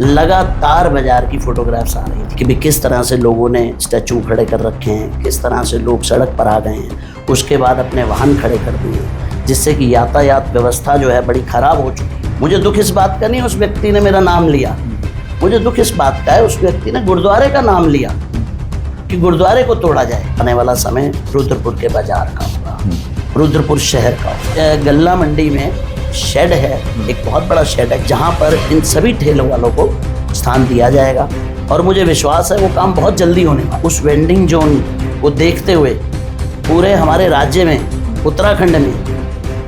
लगातार बाजार की फोटोग्राफ्स आ रही थी कि भाई किस तरह से लोगों ने स्टैचू खड़े कर रखे हैं, किस तरह से लोग सड़क पर आ गए हैं, उसके बाद अपने वाहन खड़े कर दिए, जिससे कि यातायात व्यवस्था जो है बड़ी खराब हो चुकी है। मुझे दुख इस बात का नहीं उस व्यक्ति ने मेरा नाम लिया, मुझे दुख इस बात का है उस व्यक्ति ने गुरुद्वारे का नाम लिया कि गुरुद्वारे को तोड़ा जाए। आने वाला समय रुद्रपुर के बाजार का होगा, रुद्रपुर शहर का। गल्ला मंडी में शेड है, एक बहुत बड़ा शेड है, जहाँ पर इन सभी ठेलों वालों को स्थान दिया जाएगा और मुझे विश्वास है वो काम बहुत जल्दी होने वाला। उस वेंडिंग जोन को देखते हुए पूरे हमारे राज्य में, उत्तराखंड में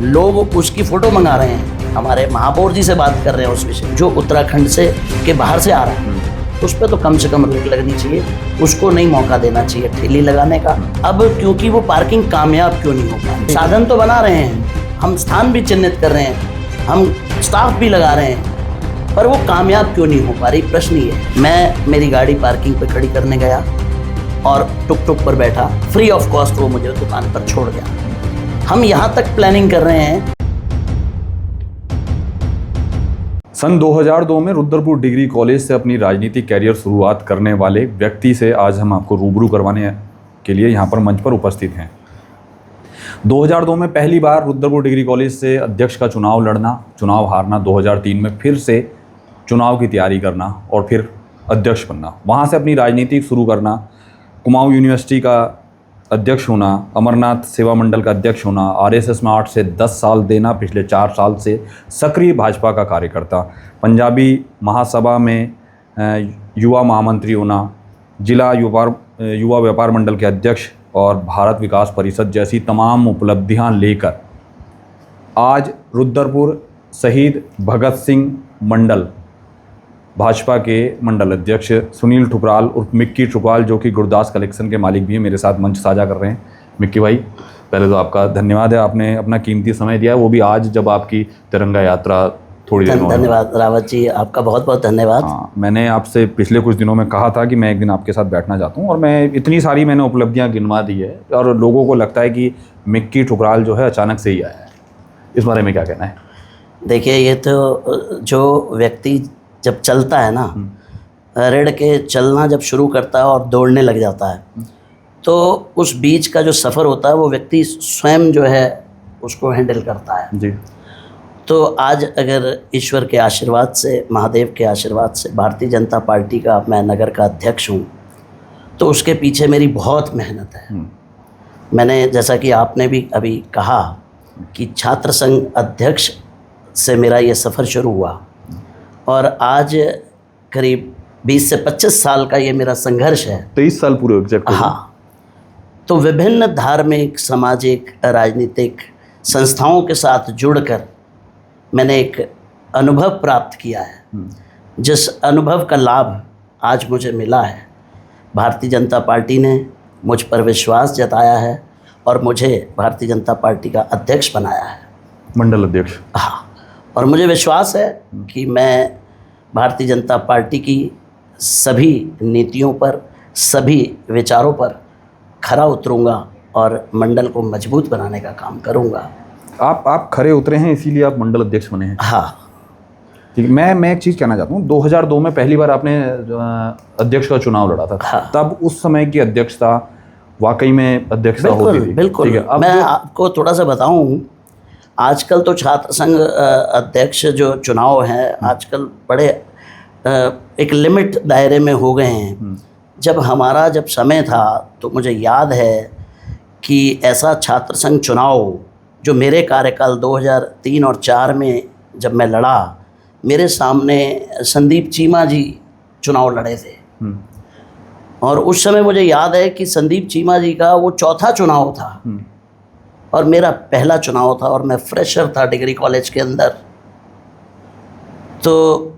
लोग उसकी फ़ोटो मंगा रहे हैं। हमारे महापौर जी से बात कर रहे हैं उस विषय, जो उत्तराखंड से के बाहर से आ रहा है उस पर तो कम से कम रोक लगनी चाहिए, उसको नहीं मौका देना चाहिए ठेली लगाने का। अब क्योंकि वो पार्किंग कामयाब क्यों नहीं होगा, साधन तो बना रहे हैं, हम स्थान भी चिन्हित कर रहे हैं, हम स्टाफ भी लगा रहे हैं, पर वो कामयाब क्यों नहीं हो पा रही, प्रश्न ये है। मैं मेरी गाड़ी पार्किंग पे खड़ी करने गया और टुक टुक पर बैठा, फ्री ऑफ कॉस्ट वो मुझे दुकान पर छोड़ गया। हम यहाँ तक प्लानिंग कर रहे हैं। सन 2002 में रुद्रपुर डिग्री कॉलेज से अपनी राजनीतिक कैरियर शुरुआत करने वाले व्यक्ति से आज हम आपको रूबरू करवाने के लिए यहाँ पर मंच पर उपस्थित हैं। 2002 में पहली बार रुद्रपुर डिग्री कॉलेज से अध्यक्ष का चुनाव लड़ना, चुनाव हारना, 2003 में फिर से चुनाव की तैयारी करना और फिर अध्यक्ष बनना, वहाँ से अपनी राजनीति शुरू करना, कुमाऊं यूनिवर्सिटी का अध्यक्ष होना, अमरनाथ सेवा मंडल का अध्यक्ष होना, आरएसएस में 8 से 10 साल देना, पिछले 4 साल से सक्रिय भाजपा का कार्यकर्ता, पंजाबी महासभा में युवा महामंत्री होना, जिला युवा व्यापार मंडल के अध्यक्ष और भारत विकास परिषद जैसी तमाम उपलब्धियां लेकर आज रुद्रपुर शहीद भगत सिंह मंडल भाजपा के मंडल अध्यक्ष सुनील ठुकराल उर्फ मिक्की ठुकराल, जो कि गुरदास कलेक्शन के मालिक भी हैं, मेरे साथ मंच साझा कर रहे हैं। मिक्की भाई, पहले तो आपका धन्यवाद है, आपने अपना कीमती समय दिया, वो भी आज जब आपकी तिरंगा यात्रा थोड़ी देर। धन्यवाद रावत जी, आपका बहुत बहुत धन्यवाद। हाँ, मैंने आपसे पिछले कुछ दिनों में कहा था कि मैं एक दिन आपके साथ बैठना चाहता हूँ और मैं इतनी सारी मैंने उपलब्धियाँ गिनवा दी है और लोगों को लगता है कि मिक्की ठुकराल जो है अचानक से ही आया है, इस बारे में क्या कहना है? देखिए, ये तो जो व्यक्ति जब चलता है ना, रेड़ के चलना जब शुरू करता है और दौड़ने लग जाता है, तो उस बीच का जो सफ़र होता है वो व्यक्ति स्वयं जो है उसको हैंडल करता है जी। तो आज अगर ईश्वर के आशीर्वाद से, महादेव के आशीर्वाद से भारतीय जनता पार्टी का मैं नगर का अध्यक्ष हूँ, तो उसके पीछे मेरी बहुत मेहनत है। मैंने, जैसा कि आपने भी अभी कहा कि छात्र संघ अध्यक्ष से मेरा ये सफ़र शुरू हुआ और आज करीब 20 से 25 साल का ये मेरा संघर्ष है। 23 साल पूरे एग्जैक्ट। हाँ, तो विभिन्न धार्मिक, सामाजिक, राजनीतिक संस्थाओं के साथ जुड़कर मैंने एक अनुभव प्राप्त किया है, जिस अनुभव का लाभ आज मुझे मिला है। भारतीय जनता पार्टी ने मुझ पर विश्वास जताया है और मुझे भारतीय जनता पार्टी का अध्यक्ष बनाया है, मंडल अध्यक्ष। हाँ, और मुझे विश्वास है कि मैं भारतीय जनता पार्टी की सभी नीतियों पर, सभी विचारों पर खरा उतरूंगा और मंडल को मजबूत बनाने का काम करूंगा। आप खरे उतरे हैं, इसीलिए आप मंडल अध्यक्ष बने हैं। हाँ, ठीक है। मैं एक चीज़ कहना चाहता हूँ, 2002 में पहली बार आपने अध्यक्ष का चुनाव लड़ा था। हाँ। तब उस समय की अध्यक्षता वाकई में अध्यक्षता होती थी। बिल्कुल। मैं आपको थोड़ा सा बताऊं, आजकल तो छात्र संघ अध्यक्ष जो चुनाव हैं आजकल बड़े एक लिमिट दायरे में हो गए हैं। जब समय था तो मुझे याद है कि ऐसा छात्र संघ चुनाव जो मेरे कार्यकाल 2003 और 4 में जब मैं लड़ा, मेरे सामने संदीप चीमा जी चुनाव लड़े थे और उस समय मुझे याद है कि संदीप चीमा जी का वो चौथा चुनाव था और मेरा पहला चुनाव था और मैं फ्रेशर था डिग्री कॉलेज के अंदर। तो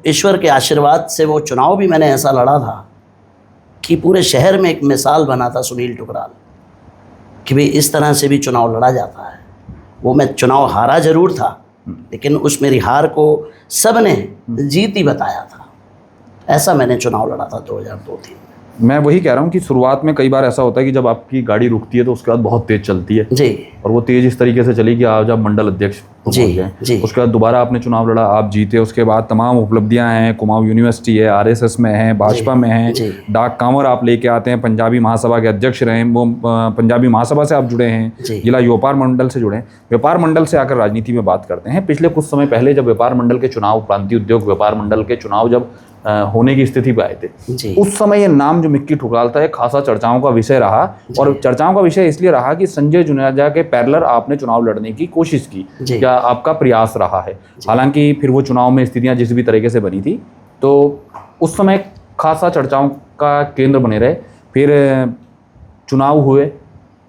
ईश्वर के आशीर्वाद से वो चुनाव भी मैंने ऐसा लड़ा था कि पूरे शहर में एक मिसाल बना था सुनील ठुकराल कि भाई इस तरह से भी चुनाव लड़ा जाता है। वो मैं चुनाव हारा जरूर था, लेकिन उस मेरी हार को सब ने जीत ही बताया था। ऐसा मैंने चुनाव लड़ा था 2002-03। मैं वही कह रहा हूँ कि शुरुआत में कई बार ऐसा होता है कि जब आपकी गाड़ी रुकती है तो उसके बाद बहुत तेज चलती है जी और वो तेज इस तरीके से चली कि आज आप मंडल अध्यक्ष पहुंच जी गए। जी उसके बाद दोबारा आपने चुनाव लड़ा, आप जीते। उसके बाद तमाम उपलब्धियां हैं, कुमाऊं यूनिवर्सिटी है, आरएसएस में है, भाजपा में है, जी डाक कांवर आप लेके आते हैं, पंजाबी महासभा के अध्यक्ष रहे, वो पंजाबी महासभा से आप जुड़े हैं, जी। जिला व्यापार मंडल से जुड़े हैं। व्यापार मंडल से आकर राजनीति में बात करते हैं। पिछले कुछ समय पहले जब व्यापार मंडल के चुनाव, प्रांतीय उद्योग व्यापार मंडल के चुनाव जब होने की स्थिति पे आए थे, जी उस समय ये नाम जो मिक्की ठुकराल था, एक खासा चर्चाओं का विषय रहा। और चर्चाओं का विषय इसलिए रहा कि संजय जुनेजा के पैरेलल आपने चुनाव लड़ने की कोशिश की, जी। क्या आपका प्रयास रहा है। हालांकि फिर वो चुनाव में स्थितियां जिस भी तरीके से बनी थी तो उस समय खासा चर्चाओं का केंद्र बने रहे। फिर चुनाव हुए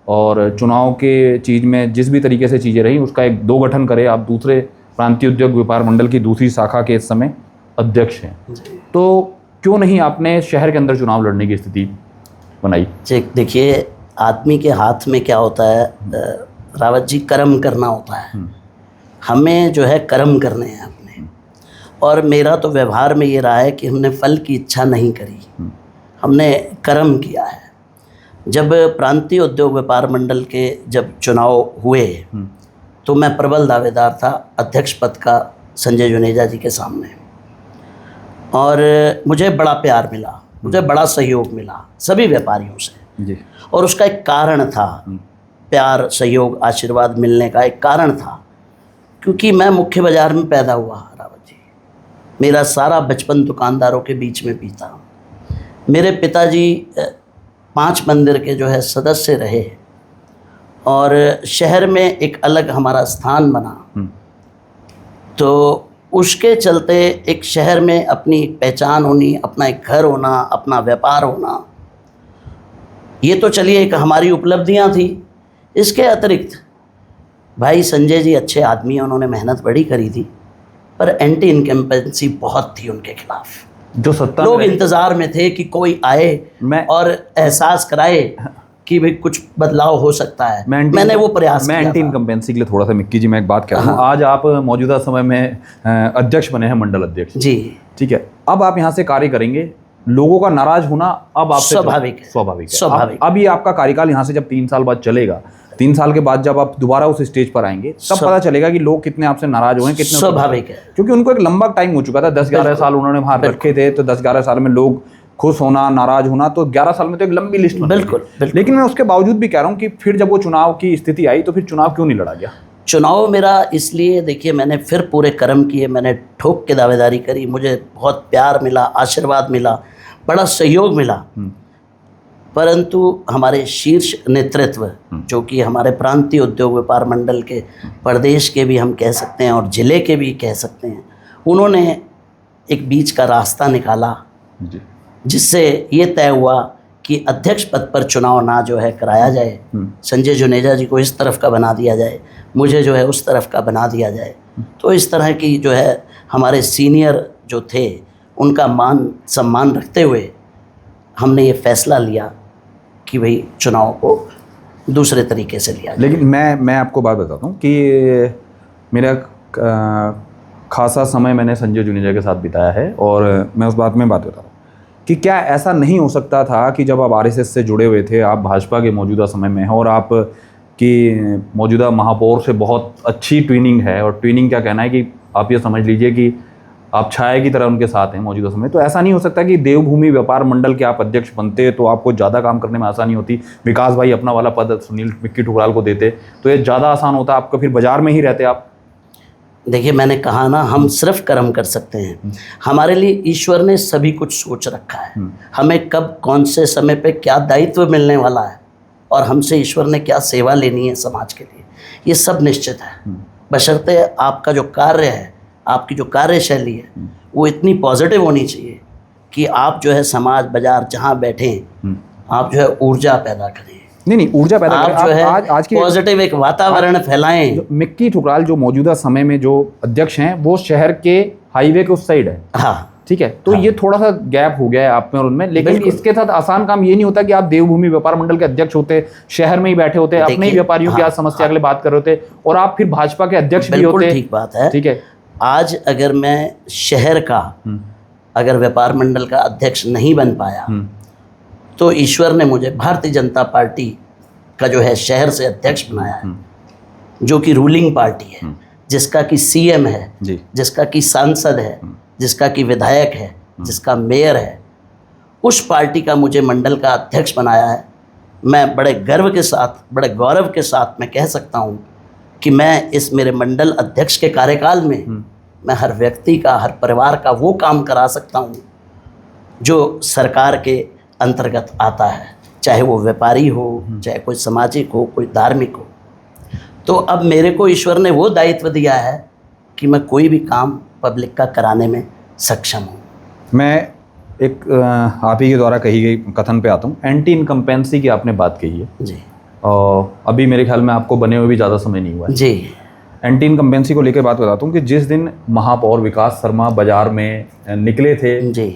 और चुनाव के चीज़ में जिस भी तरीके से चीज़ें रही उसका एक दो गठन करे। आप दूसरे प्रांतीय उद्योग व्यापार मंडल की दूसरी शाखा के इस समय अध्यक्ष हैं, तो क्यों नहीं आपने शहर के अंदर चुनाव लड़ने की स्थिति बनाई? देखिए, आदमी के हाथ में क्या होता है रावत जी, कर्म करना होता है। हमें जो है कर्म करने हैं अपने, और मेरा तो व्यवहार में ये रहा है कि हमने फल की इच्छा नहीं करी, हमने कर्म किया है। जब प्रांतीय उद्योग व्यापार मंडल के जब चुनाव हुए तो मैं प्रबल दावेदार था अध्यक्ष पद का संजय जुनेजा जी के सामने, और मुझे बड़ा प्यार मिला, मुझे बड़ा सहयोग मिला सभी व्यापारियों से जी। और उसका एक कारण था, प्यार, सहयोग, आशीर्वाद मिलने का एक कारण था, क्योंकि मैं मुख्य बाज़ार में पैदा हुआ रावत जी। मेरा सारा बचपन दुकानदारों के बीच में बीता। मेरे पिताजी 5 मंदिर के जो है सदस्य रहे और शहर में एक अलग हमारा स्थान बना, तो उसके चलते एक शहर में अपनी एक पहचान होनी, अपना एक घर होना, अपना व्यापार होना, ये तो चलिए एक हमारी उपलब्धियां थी। इसके अतिरिक्त भाई संजय जी अच्छे आदमी हैं, उन्होंने मेहनत बड़ी करी थी, पर एंटी इनकम्पेंसी बहुत थी उनके खिलाफ। जो सत्ता लोग इंतज़ार में थे कि कोई आए और एहसास कराए कि भाई कुछ बदलाव हो सकता है। मैंने वो प्रयास किया। मैं एंटी इनकम्पेंसी के लिए थोड़ा सा मिक्की जी मैं एक बात कह रहा हूँ। आज आप मौजूदा समय में अध्यक्ष बने हैं, मंडल अध्यक्ष जी, ठीक है। अब आप यहाँ से कार्य करेंगे, लोगों का नाराज होना अब आपसे स्वाभाविक है। अब ये आपका कार्यकाल यहाँ से जब 3 साल बाद चलेगा, 3 साल के बाद जब आप दोबारा उस स्टेज पर आएंगे तब पता चलेगा कि लोग कितने आपसे नाराज हुए, कितने। स्वाभाविक है, क्योंकि उनको एक लंबा टाइम हो चुका था, 10-11 साल उन्होंने वहाँ रखे थे, तो 10-11 साल में लोग खुश होना, नाराज होना, तो 11 साल में तो एक लंबी लिस्ट बन। बिल्कुल। लेकिन मैं उसके बावजूद भी कह रहा हूँ कि फिर जब वो चुनाव की स्थिति आई तो फिर चुनाव क्यों नहीं लड़ा गया? चुनाव मेरा इसलिए, देखिए, मैंने फिर पूरे कर्म किए, मैंने ठोक के दावेदारी करी, मुझे बहुत प्यार मिला, आशीर्वाद मिला, बड़ा सहयोग मिला, परंतु हमारे शीर्ष नेतृत्व जो कि हमारे प्रांतीय उद्योग व्यापार मंडल के प्रदेश के भी हम कह सकते हैं और ज़िले के भी कह सकते हैं, उन्होंने एक बीच का रास्ता निकाला जिससे ये तय हुआ कि अध्यक्ष पद पर चुनाव ना जो है कराया जाए, संजय जुनेजा जी को इस तरफ का बना दिया जाए, मुझे जो है उस तरफ का बना दिया जाए। तो इस तरह की जो है हमारे सीनियर जो थे उनका मान सम्मान रखते हुए हमने ये फैसला लिया कि भाई चुनाव को दूसरे तरीके से लिया जाए। लेकिन मैं आपको बात बताता हूँ कि मेरा खासा समय मैंने संजय जुनेजा के साथ बिताया है और मैं उस बात में बात करता हूँ कि क्या ऐसा नहीं हो सकता था कि जब आप आरएसएस से जुड़े हुए थे, आप भाजपा के मौजूदा समय में हैं और आप की मौजूदा महापौर से बहुत अच्छी ट्विनिंग है, और ट्विनिंग क्या कहना है कि आप ये समझ लीजिए कि आप छाया की तरह उनके साथ हैं मौजूदा समय, तो ऐसा नहीं हो सकता कि देवभूमि व्यापार मंडल के आप अध्यक्ष बनते तो आपको ज़्यादा काम करने में आसानी होती, विकास भाई अपना वाला पद सुनील मिक्की ठुकराल को देते तो ये ज़्यादा आसान होता, आपको फिर बाजार में ही रहते आप। देखिए, मैंने कहा ना, हम सिर्फ कर्म कर सकते हैं। हमारे लिए ईश्वर ने सभी कुछ सोच रखा है, हमें कब कौन से समय पे क्या दायित्व मिलने वाला है और हमसे ईश्वर ने क्या सेवा लेनी है समाज के लिए, ये सब निश्चित है। बशर्ते आपका जो कार्य है, आपकी जो कार्यशैली है वो इतनी पॉजिटिव होनी चाहिए कि आप जो है समाज बाजार जहाँ बैठे आप जो है ऊर्जा पैदा करें। नहीं, ऊर्जा पैदा आप जो है आज की पॉजिटिव एक वातावरण फैलाएं। मिक्की ठुकराल जो मौजूदा समय में जो अध्यक्ष हैं वो शहर के हाईवे के उस साइड है। हाँ, ठीक है, तो ये थोड़ा सा गैप हो गया है आप में और उनमें, लेकिन इसके साथ आसान काम ये नहीं होता कि आप देवभूमि व्यापार मंडल के अध्यक्ष होते, शहर में ही बैठे होते, अपने ही व्यापारियों की आज समस्या के लिए बात कर रहे होते और आप फिर भाजपा के अध्यक्ष भी होते। ठीक बात है। ठीक है, आज अगर मैं शहर का अगर व्यापार मंडल का अध्यक्ष नहीं बन पाया तो ईश्वर ने मुझे भारतीय जनता पार्टी का जो है शहर से अध्यक्ष बनाया है, जो कि रूलिंग पार्टी है, जिसका कि सीएम है जी। जिसका कि सांसद है, जिसका कि विधायक है, जिसका मेयर है, उस पार्टी का मुझे मंडल का अध्यक्ष बनाया है। मैं बड़े गर्व के साथ, बड़े गौरव के साथ मैं कह सकता हूँ कि मैं इस मेरे मंडल अध्यक्ष के कार्यकाल में मैं हर व्यक्ति का, हर परिवार का वो काम करा सकता हूँ जो सरकार के अंतर्गत आता है, चाहे वो व्यापारी हो, चाहे कोई सामाजिक हो, कोई धार्मिक हो। तो अब मेरे को ईश्वर ने वो दायित्व दिया है कि मैं कोई भी काम पब्लिक का कराने में सक्षम हूँ। मैं एक आप ही के द्वारा कही गई कथन पे आता हूँ, एंटी इनकम्पेंसी की आपने बात कही है जी। और अभी मेरे ख्याल में आपको बने हुए भी ज़्यादा समय नहीं हुआ है। जी। एंटी इनकम्पेंसी को लेकर बात बताता हूँ कि जिस दिन महापौर विकास शर्मा बाजार में निकले थे जी।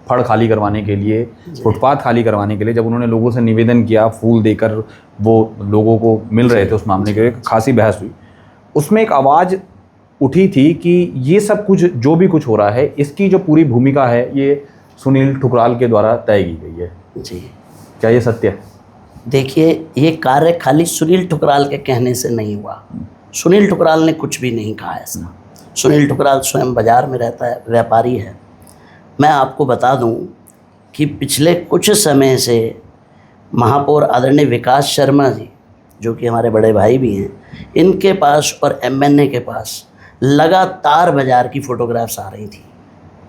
फड़ खाली करवाने के लिए, फुटपाथ खाली करवाने के लिए, जब उन्होंने लोगों से निवेदन किया, फूल देकर वो लोगों को मिल रहे थे उस मामले के, खासी बहस हुई। उसमें एक आवाज़ उठी थी कि ये सब कुछ जो भी कुछ हो रहा है, इसकी जो पूरी भूमिका है ये सुनील ठुकराल के द्वारा तय की गई है। जी। क्या ये सत्य है? देखिए, ये कार्य खाली सुनील ठुकराल के कहने से नहीं हुआ। सुनील ठुकराल ने कुछ भी नहीं कहा ऐसा। सुनील ठुकराल स्वयं बाजार में रहता है, व्यापारी है। मैं आपको बता दूं कि पिछले कुछ समय से महापौर आदरणीय विकास शर्मा जी, जो कि हमारे बड़े भाई भी हैं, इनके पास और एमएनए के पास लगातार बाज़ार की फ़ोटोग्राफ्स आ रही थी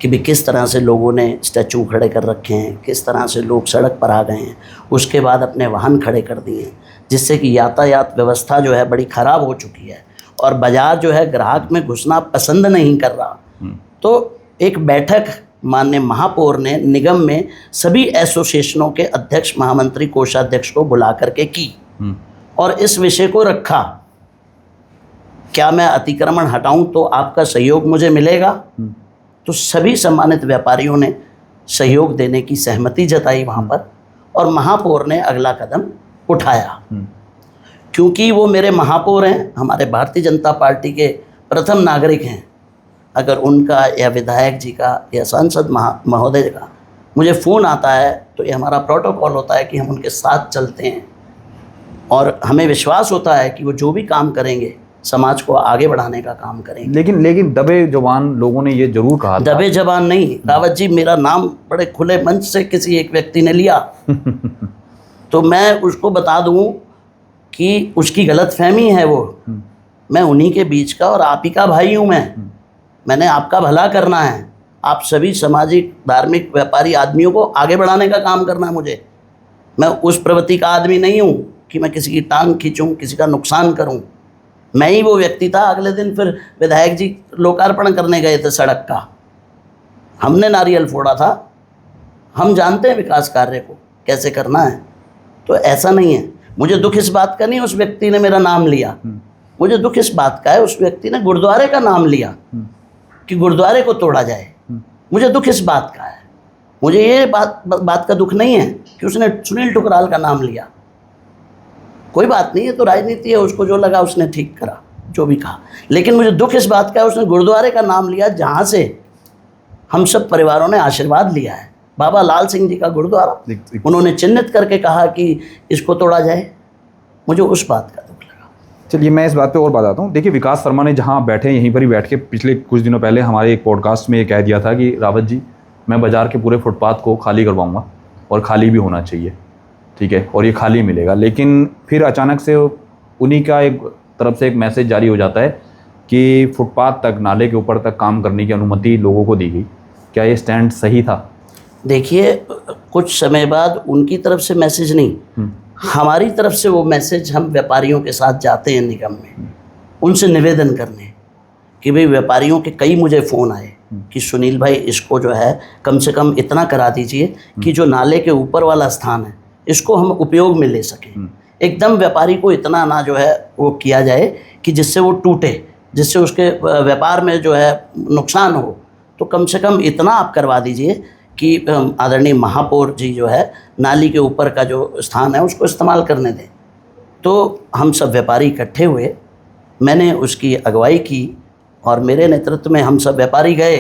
कि भी किस तरह से लोगों ने स्टैचू खड़े कर रखे हैं, किस तरह से लोग सड़क पर आ गए हैं, उसके बाद अपने वाहन खड़े कर दिए हैं, जिससे कि यातायात व्यवस्था जो है बड़ी ख़राब हो चुकी है और बाज़ार जो है ग्राहक में घुसना पसंद नहीं कर रहा। तो एक बैठक माननीय महापौर ने निगम में सभी एसोसिएशनों के अध्यक्ष, महामंत्री, कोषाध्यक्ष को बुला करके की और इस विषय को रखा, क्या मैं अतिक्रमण हटाऊं तो आपका सहयोग मुझे मिलेगा? तो सभी सम्मानित व्यापारियों ने सहयोग देने की सहमति जताई वहाँ पर और महापौर ने अगला कदम उठाया। क्योंकि वो मेरे महापौर हैं, हमारे भारतीय जनता पार्टी के प्रथम नागरिक हैं। अगर उनका या विधायक जी का या सांसद महोदय का मुझे फ़ोन आता है तो ये हमारा प्रोटोकॉल होता है कि हम उनके साथ चलते हैं और हमें विश्वास होता है कि वो जो भी काम करेंगे समाज को आगे बढ़ाने का काम करेंगे। लेकिन दबे जवान लोगों ने ये जरूर कहा, दबे जवान नहीं रावत जी, मेरा नाम बड़े खुले मंच से किसी एक व्यक्ति ने लिया तो मैं उसको बता दूं कि उसकी गलतफहमी है वो। मैं उन्हीं के बीच का और आप ही का भाई हूँ। मैंने आपका भला करना है, आप सभी सामाजिक, धार्मिक, व्यापारी आदमियों को आगे बढ़ाने का काम करना है मुझे। मैं उस प्रवृत्ति का आदमी नहीं हूँ कि मैं किसी की टांग खींचूँ, किसी का नुकसान करूँ। मैं ही वो व्यक्ति था। अगले दिन फिर विधायक जी लोकार्पण करने गए थे सड़क का, हमने नारियल फोड़ा था। हम जानते हैं विकास कार्य को कैसे करना है। तो ऐसा नहीं है, मुझे दुख इस बात का नहीं उस व्यक्ति ने मेरा नाम लिया, मुझे दुख इस बात का है उस व्यक्ति ने गुरुद्वारे का नाम लिया कि गुरुद्वारे को तोड़ा जाए। मुझे दुख इस बात का है। मुझे ये बात का दुख नहीं है कि उसने सुनील ठुकराल का नाम लिया। कोई बात नहीं है, तो राजनीति है, उसको जो लगा उसने ठीक करा, जो भी कहा। लेकिन मुझे दुख इस बात का है उसने गुरुद्वारे का नाम लिया जहाँ से हम सब परिवारों ने आशीर्वाद लिया है। बाबा लाल सिंह जी का गुरुद्वारा, उन्होंने चिन्हित करके कहा कि इसको तोड़ा जाए। मुझे उस बात का दुख लगा। चलिए, मैं इस बात पे और बताता हूँ। देखिए, विकास शर्मा ने जहाँ बैठे यहीं पर ही बैठ के पिछले कुछ दिनों पहले हमारे एक पॉडकास्ट में ये कह दिया था कि रावत जी, मैं बाज़ार के पूरे फुटपाथ को खाली करवाऊँगा और खाली भी होना चाहिए, ठीक है, और ये खाली मिलेगा। लेकिन फिर अचानक से उन्हीं का एक तरफ से एक मैसेज जारी हो जाता है कि फुटपाथ तक, नाले के ऊपर तक काम करने की अनुमति लोगों को दी गई। क्या ये स्टैंड सही था? देखिए, कुछ समय बाद उनकी तरफ से मैसेज नहीं, हमारी तरफ से वो मैसेज, हम व्यापारियों के साथ जाते हैं निगम में उनसे निवेदन करने कि भाई व्यापारियों के कई मुझे फ़ोन आए कि सुनील भाई, इसको जो है कम से कम इतना करा दीजिए कि जो नाले के ऊपर वाला स्थान है इसको हम उपयोग में ले सकें। एकदम व्यापारी को इतना ना जो है वो किया जाए कि जिससे वो टूटे, जिससे उसके व्यापार में जो है नुकसान हो। तो कम से कम इतना आप करवा दीजिए कि आदरणीय महापौर जी जो है नाली के ऊपर का जो स्थान है उसको इस्तेमाल करने दें। तो हम सब व्यापारी इकट्ठे हुए, मैंने उसकी अगुवाई की और मेरे नेतृत्व में हम सब व्यापारी गए।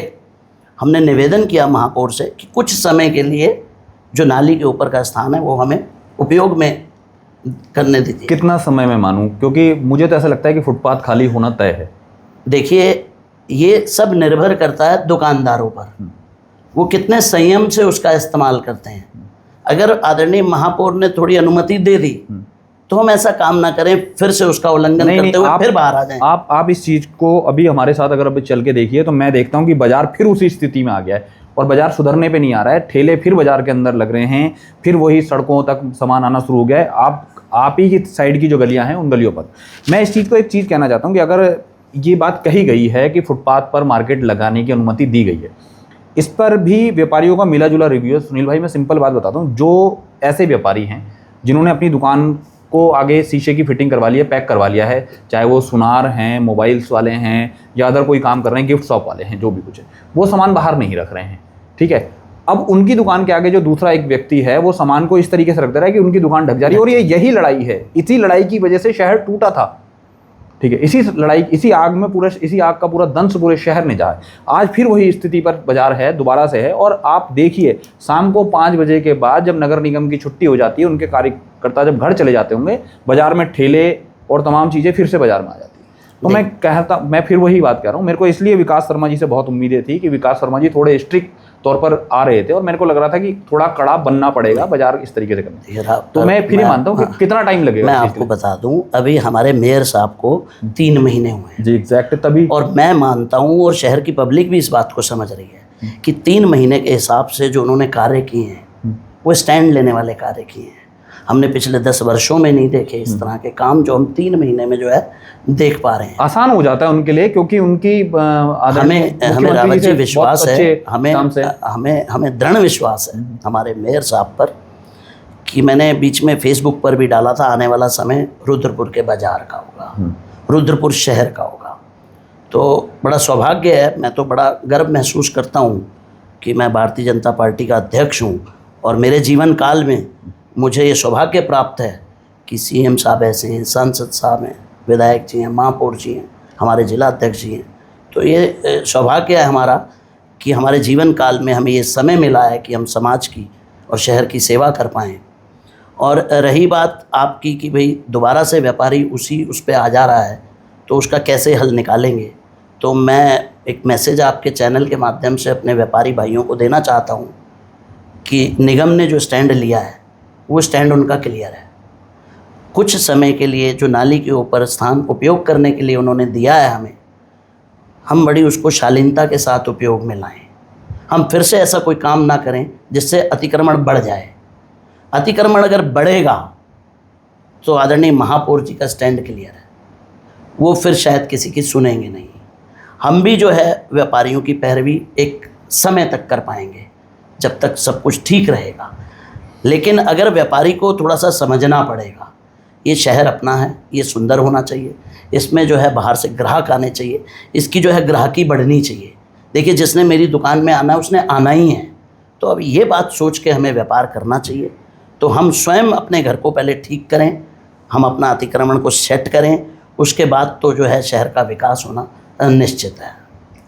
हमने निवेदन किया महापौर से कि कुछ समय के लिए जो नाली के ऊपर का स्थान है वो हमें उपयोग में करने दीजिए। कितना समय में मानूं, क्योंकि मुझे तो ऐसा लगता है कि फुटपाथ खाली होना तय है। देखिए, ये सब निर्भर करता है दुकानदारों पर, वो कितने संयम से उसका इस्तेमाल करते हैं। अगर आदरणीय महापौर ने थोड़ी अनुमति दे दी तो हम ऐसा काम ना करें फिर से उसका उल्लंघन करते हुए फिर बाहर आ जाएं। आप इस चीज़ को अभी हमारे साथ अगर अभी चल के देखिए तो मैं देखता हूं कि बाजार फिर उसी स्थिति में आ गया है और बाजार सुधरने पे नहीं आ रहा है। ठेले फिर बाजार के अंदर लग रहे हैं, फिर वही सड़कों तक सामान आना शुरू हो गया है। आप ही की साइड की जो गलियां हैं उन गलियों पर मैं इस चीज़ को एक चीज़ कहना चाहता हूँ कि अगर ये बात कही गई है कि फुटपाथ पर मार्केट लगाने की अनुमति दी गई है, इस पर भी व्यापारियों का मिला जुला रिव्यू है। सुनील भाई, मैं सिंपल बात बताता हूँ, जो ऐसे व्यापारी हैं जिन्होंने अपनी दुकान को आगे शीशे की फिटिंग करवा ली है, पैक करवा लिया है, चाहे वो सुनार हैं, मोबाइल्स वाले हैं या अदर कोई काम कर रहे हैं, गिफ्ट शॉप वाले हैं, जो भी कुछ है, वो सामान बाहर नहीं रख रहे हैं, ठीक है। अब उनकी दुकान के आगे जो दूसरा एक व्यक्ति है वो सामान को इस तरीके से रख दे रहा है कि उनकी दुकान ढक जा रही है। और यही लड़ाई है, इसी लड़ाई की वजह से शहर टूटा था, ठीक है। इसी आग का पूरा दंश पूरे शहर ने जा है। आज फिर वही स्थिति पर बाजार है, दोबारा से है। और आप देखिए, शाम को 5 बजे के बाद जब नगर निगम की छुट्टी हो जाती है, उनके कार्यकर्ता जब घर चले जाते होंगे, बाजार में ठेले और तमाम चीज़ें फिर से बाजार में आ जाती है। तो मैं फिर वही बात कह रहा हूँ, मेरे को इसलिए विकास शर्मा जी से बहुत उम्मीदें थी कि विकास शर्मा जी थोड़े स्ट्रिक्ट तौर पर आ रहे थे और मेरे को लग रहा था कि थोड़ा कड़ा बनना पड़ेगा बाजार इस तरीके से करना। तो मैं फिर मानता हूँ कि कितना टाइम लगेगा। मैं आपको बता दूं, अभी हमारे मेयर साहब को 3 महीने हुए हैं जी, एग्जैक्ट तभी। और मैं मानता हूं और शहर की पब्लिक भी इस बात को समझ रही है कि 3 महीने के हिसाब से जो उन्होंने कार्य किए हैं वो स्टैंड लेने वाले कार्य किए हैं। हमने पिछले 10 वर्षों में नहीं देखे इस तरह के काम जो हम 3 महीने में जो है देख पा रहे हैं। आसान हो जाता है उनके लिए, क्योंकि उनकी हमें रावत जी विश्वास है, हमें दृढ़ विश्वास है हमारे मेयर साहब पर कि मैंने बीच में फेसबुक पर भी डाला था, आने वाला समय रुद्रपुर के बाजार का होगा, रुद्रपुर शहर का होगा। तो बड़ा सौभाग्य है, मैं तो बड़ा गर्व महसूस करता हूँ कि मैं भारतीय जनता पार्टी का अध्यक्ष हूँ और मेरे जीवन काल में मुझे ये सौभाग्य प्राप्त है कि सीएम साहब ऐसे हैं, सांसद साहब हैं, विधायक जी हैं, महापौर जी हैं, हमारे जिला अध्यक्ष जी हैं। तो ये सौभाग्य है हमारा कि हमारे जीवन काल में हमें ये समय मिला है कि हम समाज की और शहर की सेवा कर पाएँ। और रही बात आपकी कि भाई दोबारा से व्यापारी उस पे आ जा रहा है तो उसका कैसे हल निकालेंगे, तो मैं एक मैसेज आपके चैनल के माध्यम से अपने व्यापारी भाइयों को देना चाहता हूँ कि निगम ने जो स्टैंड लिया है वो स्टैंड उनका क्लियर है। कुछ समय के लिए जो नाली के ऊपर स्थान उपयोग करने के लिए उन्होंने दिया है हमें, हम बड़ी उसको शालीनता के साथ उपयोग में लाएं। हम फिर से ऐसा कोई काम ना करें जिससे अतिक्रमण बढ़ जाए। अतिक्रमण अगर बढ़ेगा तो आदरणीय महापौर जी का स्टैंड क्लियर है, वो फिर शायद किसी की सुनेंगे नहीं। हम भी जो है व्यापारियों की पैरवी एक समय तक कर पाएंगे जब तक सब कुछ ठीक रहेगा। लेकिन अगर व्यापारी को थोड़ा सा समझना पड़ेगा, ये शहर अपना है, ये सुंदर होना चाहिए, इसमें जो है बाहर से ग्राहक आने चाहिए, इसकी जो है ग्राहकी बढ़नी चाहिए। देखिए, जिसने मेरी दुकान में आना है उसने आना ही है। तो अब ये बात सोच के हमें व्यापार करना चाहिए। तो हम स्वयं अपने घर को पहले ठीक करें, हम अपना अतिक्रमण को सेट करें, उसके बाद तो जो है शहर का विकास होना निश्चित है।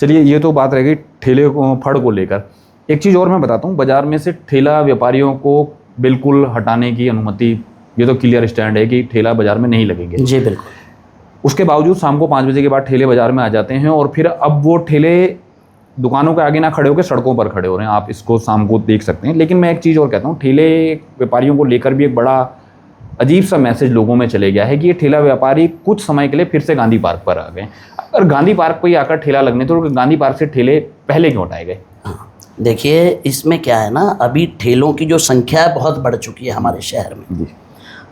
चलिए, ये तो बात रह गई ठेले को फड़ को लेकर। एक चीज़ और मैं बताता हूँ, बाज़ार में से ठेला व्यापारियों को बिल्कुल हटाने की अनुमति, ये तो क्लियर स्टैंड है कि ठेला बाज़ार में नहीं लगेंगे। जी बिल्कुल। उसके बावजूद शाम को 5 बजे के बाद ठेले बाज़ार में आ जाते हैं और फिर अब वो ठेले दुकानों के आगे ना खड़े होकर सड़कों पर खड़े हो रहे हैं। आप इसको शाम को देख सकते हैं। लेकिन मैं एक चीज़ और कहता हूँ, ठेले व्यापारियों को लेकर भी एक बड़ा अजीब सा मैसेज लोगों में चले गया है कि ये ठेला व्यापारी कुछ समय के लिए फिर से गांधी पार्क पर आ गए। अगर गांधी पार्क पर ही आकर ठेला लगने तो गांधी पार्क से ठेले पहले क्यों हटाए गए? देखिए, इसमें क्या है ना, अभी ठेलों की जो संख्या है बहुत बढ़ चुकी है हमारे शहर में।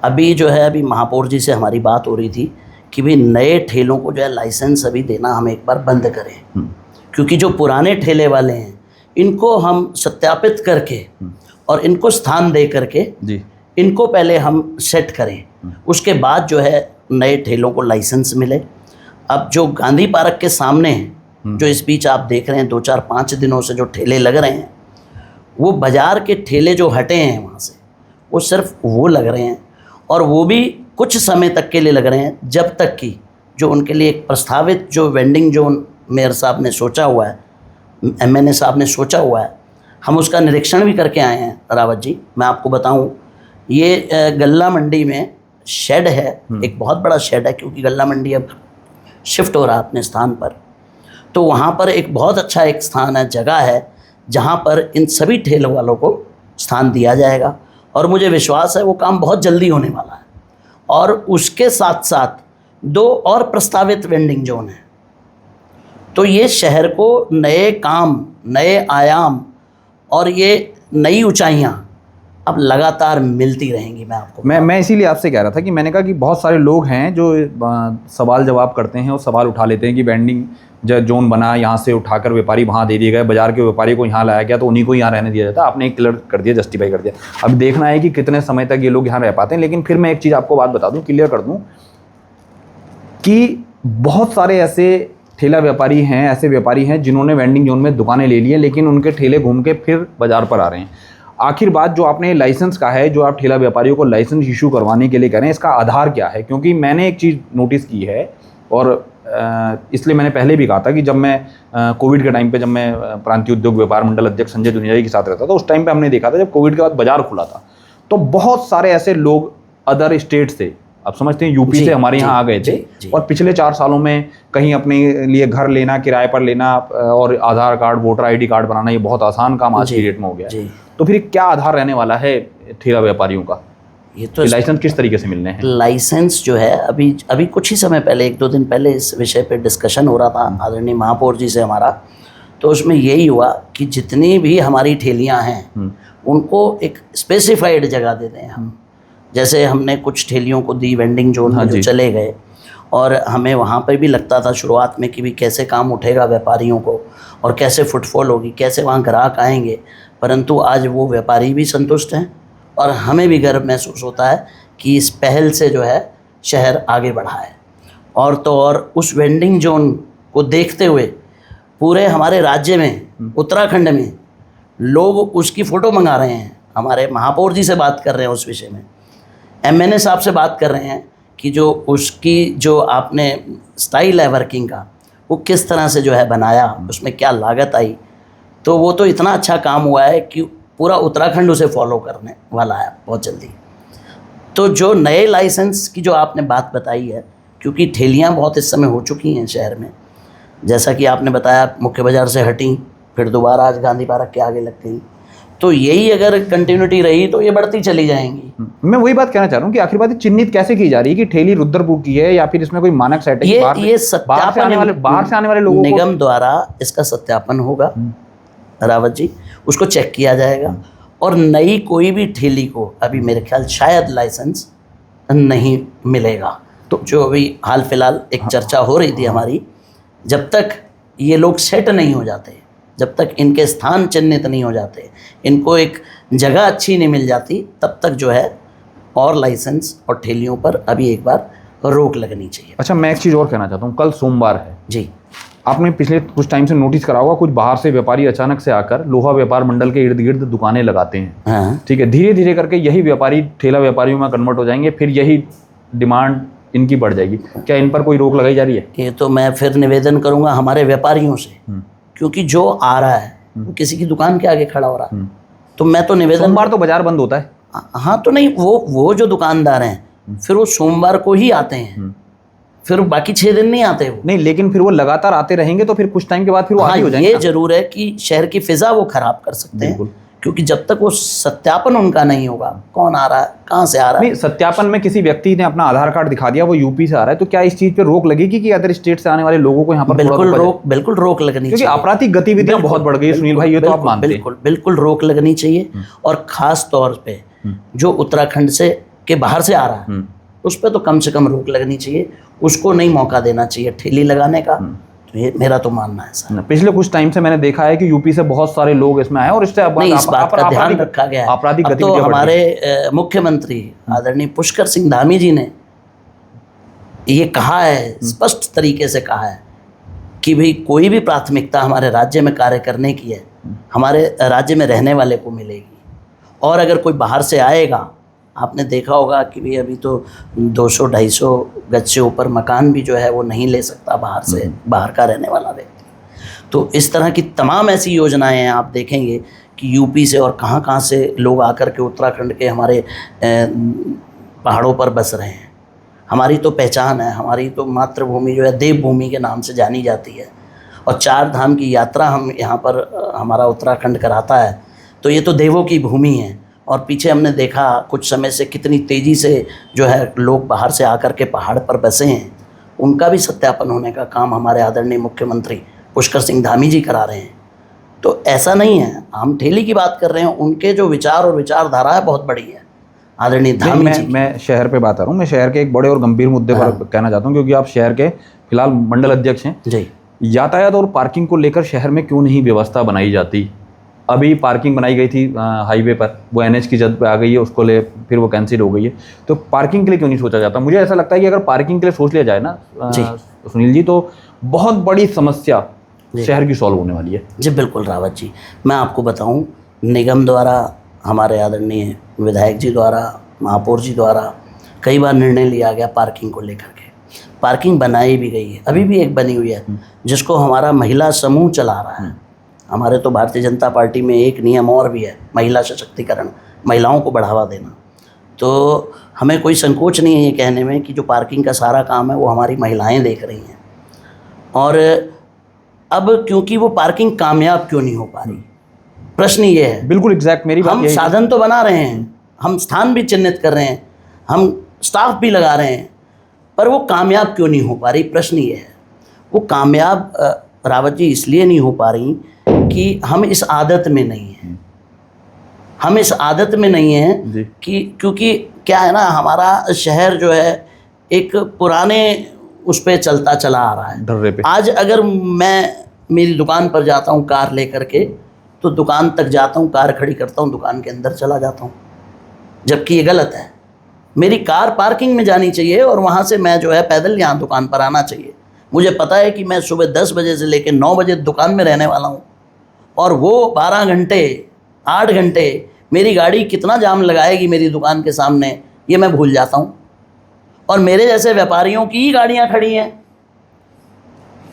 अभी जो है, अभी महापौर जी से हमारी बात हो रही थी कि भाई नए ठेलों को जो है लाइसेंस अभी देना हम एक बार बंद करें, क्योंकि जो पुराने ठेले वाले हैं इनको हम सत्यापित करके और इनको स्थान दे करके इनको पहले हम सेट करें, उसके बाद जो है नए ठेलों को लाइसेंस मिले। अब जो गांधी पार्क के सामने है, जो इस बीच आप देख रहे हैं 2-4-5 दिनों से जो ठेले लग रहे हैं, वो बाज़ार के ठेले जो हटे हैं वहाँ से, वो सिर्फ वो लग रहे हैं और वो भी कुछ समय तक के लिए लग रहे हैं, जब तक कि जो उनके लिए एक प्रस्तावित जो वेंडिंग जोन मेयर साहब ने सोचा हुआ है, MNA साहब ने सोचा हुआ है, हम उसका निरीक्षण भी करके आए हैं रावत जी। मैं आपको बताऊं, ये गल्ला मंडी में शेड है, एक बहुत बड़ा शेड है, क्योंकि गल्ला मंडी अब शिफ्ट हो रहा है अपने स्थान पर। तो वहाँ पर एक बहुत अच्छा एक स्थान है, जगह है, जहाँ पर इन सभी ठेलों वालों को स्थान दिया जाएगा। और मुझे विश्वास है वो काम बहुत जल्दी होने वाला है। और उसके साथ साथ 2 और प्रस्तावित वेंडिंग जोन हैं। तो ये शहर को नए काम, नए आयाम और ये नई ऊंचाइयां अब लगातार मिलती रहेंगी। मैं इसीलिए आपसे कह रहा था कि मैंने कहा कि बहुत सारे लोग हैं जो सवाल जवाब करते हैं और सवाल उठा लेते हैं कि वेंडिंग जोन बना, यहाँ से उठाकर व्यापारी वहाँ दे दिए गए, बाजार के व्यापारी को यहाँ लाया गया तो उन्हीं को यहाँ रहने दिया जाता। आपने क्लियर कर दिया, जस्टिफाई कर दिया। अब देखना है कि कितने समय तक ये लोग यहाँ रह पाते हैं। लेकिन फिर मैं एक चीज़ आपको बात बता दूँ, क्लियर कर दूँ कि बहुत सारे ऐसे ठेला व्यापारी हैं, ऐसे व्यापारी हैं जिन्होंने वेंडिंग जोन में दुकानें ले ली हैं, लेकिन उनके ठेले घूम के फिर बाजार पर आ रहे हैं। आखिर बात जो आपने लाइसेंस का है, जो आप ठेला व्यापारियों को लाइसेंस इशू करवाने के लिए कह रहे हैं, इसका आधार क्या है? क्योंकि मैंने एक चीज़ नोटिस की है और इसलिए मैंने पहले भी कहा था कि जब मैं कोविड के टाइम पे, जब मैं प्रांतीय उद्योग व्यापार मंडल अध्यक्ष संजय दुनिया जी के साथ रहता था, उस टाइम पे हमने देखा था जब कोविड के बाद बाजार खुला था तो बहुत सारे ऐसे लोग अदर स्टेट से, आप समझते हैं यूपी से हमारे यहाँ आ गए थे और पिछले 4 सालों में कहीं अपने लिए घर लेना, किराए पर लेना और आधार कार्ड, वोटर ID कार्ड बनाना, ये बहुत आसान काम आज की डेट में हो गया है। तो फिर क्या आधार रहने वाला है ठेला व्यापारियों का? ये तो लाइसेंस किस तरीके से मिलने हैं? लाइसेंस जो है अभी कुछ ही समय पहले, 1-2 दिन पहले इस विषय पे डिस्कशन हो रहा था आदरणीय महापौर जी से हमारा। तो उसमें यही हुआ कि जितनी भी हमारी ठेलियाँ हैं उनको एक स्पेसिफाइड जगह दे दें हम। जैसे हमने कुछ ठेलियों को दी वेंडिंग जोन में जो चले गए, और हमें वहाँ पर भी लगता था शुरुआत में कि भी कैसे काम उठेगा व्यापारियों को और कैसे फुटफॉल होगी, कैसे वहाँ ग्राहक आएंगे। परंतु आज वो व्यापारी भी संतुष्ट हैं और हमें भी गर्व महसूस होता है कि इस पहल से जो है शहर आगे बढ़ा है। और तो और उस वेंडिंग जोन को देखते हुए पूरे हमारे राज्य में, उत्तराखंड में लोग उसकी फ़ोटो मंगा रहे हैं। हमारे महापौर जी से बात कर रहे हैं उस विषय में, MNA साहब से बात कर रहे हैं कि जो उसकी जो आपने स्टाइल है वर्किंग का, वो किस तरह से जो है बनाया, उसमें क्या लागत आई। तो वो तो इतना अच्छा काम हुआ है कि पूरा उत्तराखंड उसे फॉलो करने वाला है बहुत जल्दी। तो जो नए लाइसेंस की जो आपने बात बताई है, क्योंकि ठेलियाँ बहुत इस समय हो चुकी हैं शहर में, जैसा कि आपने बताया मुख्य बाज़ार से हटी, फिर दोबारा आज गांधी पार्क के आगे लग गई, तो यही अगर कंटिन्यूटी रही तो ये बढ़ती चली जाएंगी। मैं वही बात कहना चाह रहा हूँ कि आखिर बात चिन्हित कैसे की जा रही है कि ठेली रुद्रपुर की है या फिर इसमें कोई मानक सेट है? ये सत्यापन बाहर से आने वाले लोगों निगम द्वारा इसका सत्यापन होगा रावत जी, उसको चेक किया जाएगा। और नई कोई भी ठेली को अभी मेरे ख्याल शायद लाइसेंस नहीं मिलेगा। तो जो अभी हाल फिलहाल एक चर्चा हो रही थी हमारी, जब तक ये लोग सेट नहीं हो जाते, जब तक इनके स्थान चिन्हित नहीं हो जाते, इनको एक जगह अच्छी नहीं मिल जाती, तब तक जो है और लाइसेंस और ठेलियों पर अभी एक बार रोक लगनी चाहिए। अच्छा, मैं एक चीज़ और कहना चाहता हूँ, कल सोमवार है जी, आपने पिछले कुछ टाइम से नोटिस करा होगा, कुछ बाहर से व्यापारी अचानक से आकर लोहा व्यापार मंडल के इर्द गिर्द दुकानें लगाते हैं। हाँ। ठीक है, धीरे धीरे करके यही व्यापारी ठेला व्यापारियों में कन्वर्ट हो जाएंगे, फिर यही डिमांड इनकी बढ़ जाएगी। क्या इन पर कोई रोक लगाई जा रही है? ये तो मैं फिर निवेदन करूँगा हमारे व्यापारियों से, क्योंकि जो आ रहा है वो किसी की दुकान के आगे खड़ा हो रहा है। तो मैं तो निवेदन, सोमवार तो बाजार बंद होता है। हाँ, तो नहीं, वो जो दुकानदार हैं फिर वो सोमवार को ही आते हैं, फिर बाकी 6 दिन नहीं आते वो। नहीं, लेकिन फिर वो लगातार आते रहेंगे तो फिर कुछ टाइम के बाद फिर वो आगे हो जाएंगे। ये जरूर है कि शहर की फिजा वो खराब कर सकते हैं, क्योंकि जब तक वो सत्यापन उनका नहीं होगा, कौन आ रहा है, कहाँ से आ रहा है। नहीं, सत्यापन में किसी व्यक्ति ने अपना आधार कार्ड दिखा दिया, वो यूपी से आ रहा है, तो क्या इस चीज पे रोक लगेगी कि अदर स्टेट से आने वाले लोगों को यहाँ पर? बिल्कुल रोक लगनी चाहिए, क्योंकि आपराधिक गतिविधियां बहुत बढ़ गई सुनील भाई, ये तो आप मानते हैं। बिल्कुल रोक लगनी चाहिए। और खास तौर पे जो उत्तराखंड से के बाहर से आ रहा है उस पर तो कम से कम रोक लगनी चाहिए, उसको नहीं मौका देना चाहिए ठेली लगाने का। तो ये मेरा तो मानना है सर। पिछले कुछ टाइम से मैंने देखा है कि यूपी से बहुत सारे लोग इसमें आए और इस बात का ध्यान रखा गया है। आपराधिक तो गतिविधियां हमारे मुख्यमंत्री आदरणीय पुष्कर सिंह धामी जी ने ये कहा है, स्पष्ट तरीके से कहा है कि भाई कोई भी प्राथमिकता हमारे राज्य में कार्य करने की है, हमारे राज्य में रहने वाले को मिलेगी। और अगर कोई बाहर से आएगा, आपने देखा होगा कि भाई अभी तो 200-250 गज से ऊपर मकान भी जो है वो नहीं ले सकता बाहर से, बाहर का रहने वाला व्यक्ति। तो इस तरह की तमाम ऐसी योजनाएं हैं, आप देखेंगे कि यूपी से और कहाँ से लोग आकर के उत्तराखंड के हमारे पहाड़ों पर बस रहे हैं। हमारी तो पहचान है, हमारी तो मातृभूमि जो है देवभूमि के नाम से जानी जाती है, और 4 धाम की यात्रा हम यहाँ पर हमारा उत्तराखंड कराता है, तो ये तो देवों की भूमि है। और पीछे हमने देखा कुछ समय से कितनी तेज़ी से जो है लोग बाहर से आकर के पहाड़ पर बसे हैं, उनका भी सत्यापन होने का काम हमारे आदरणीय मुख्यमंत्री पुष्कर सिंह धामी जी करा रहे हैं। तो ऐसा नहीं है, हम ठेली की बात कर रहे हैं, उनके जो विचार और विचारधारा है बहुत बड़ी है आदरणीय धामी जी। मैं शहर पे बात कर रहा हूँ, मैं शहर के एक बड़े और गंभीर मुद्दे पर कहना चाहता हूँ, क्योंकि आप शहर के फिलहाल मंडल अध्यक्ष हैं जी। यातायात और पार्किंग को लेकर शहर में क्यों नहीं व्यवस्था बनाई जाती? अभी पार्किंग बनाई गई थी हाईवे पर, वो NH की जद पे आ गई है, उसको ले फिर वो कैंसिल हो गई है। तो पार्किंग के लिए क्यों नहीं सोचा जाता? मुझे ऐसा लगता है कि अगर पार्किंग के लिए सोच लिया जाए ना सुनील जी, तो बहुत बड़ी समस्या शहर की सॉल्व होने वाली है। जी बिल्कुल रावत जी, मैं आपको बताऊं, निगम द्वारा, हमारे आदरणीय विधायक जी द्वारा, महापौर जी द्वारा कई बार निर्णय लिया गया पार्किंग को लेकर के। पार्किंग बनाई भी गई है, अभी भी एक बनी हुई है जिसको हमारा महिला समूह चला रहा है। हमारे तो भारतीय जनता पार्टी में एक नियम और भी है, महिला सशक्तिकरण, महिलाओं को बढ़ावा देना। तो हमें कोई संकोच नहीं है ये कहने में कि जो पार्किंग का सारा काम है वो हमारी महिलाएं देख रही हैं। और अब क्योंकि वो पार्किंग कामयाब क्यों नहीं हो पा रही, प्रश्न ये है। बिल्कुल एग्जैक्ट मेरी बात हम यही साधन तो बना रहे हैं, हम स्थान भी चिन्हित कर रहे हैं, हम स्टाफ भी लगा रहे हैं, पर वो कामयाब क्यों नहीं हो पा रही, प्रश्न ये है। वो कामयाब रावत जी इसलिए नहीं हो पा रही कि हम इस आदत में नहीं हैं। हम इस आदत में नहीं हैं कि क्योंकि क्या है ना, हमारा शहर जो है एक पुराने उस पर चलता चला आ रहा है, ढर्रे पे। आज अगर मैं मेरी दुकान पर जाता हूँ कार लेकर के, तो दुकान तक जाता हूँ, कार खड़ी करता हूँ, दुकान के अंदर चला जाता हूँ, जबकि ये गलत है। मेरी कार पार्किंग में जानी चाहिए और वहाँ से मैं जो है पैदल यहाँ दुकान पर आना चाहिए। मुझे पता है कि मैं सुबह 10 बजे से लेकर 9 बजे दुकान में रहने वाला हूँ, और वो 12 घंटे 8 घंटे मेरी गाड़ी कितना जाम लगाएगी मेरी दुकान के सामने, ये मैं भूल जाता हूँ। और मेरे जैसे व्यापारियों की ही गाड़ियाँ खड़ी हैं।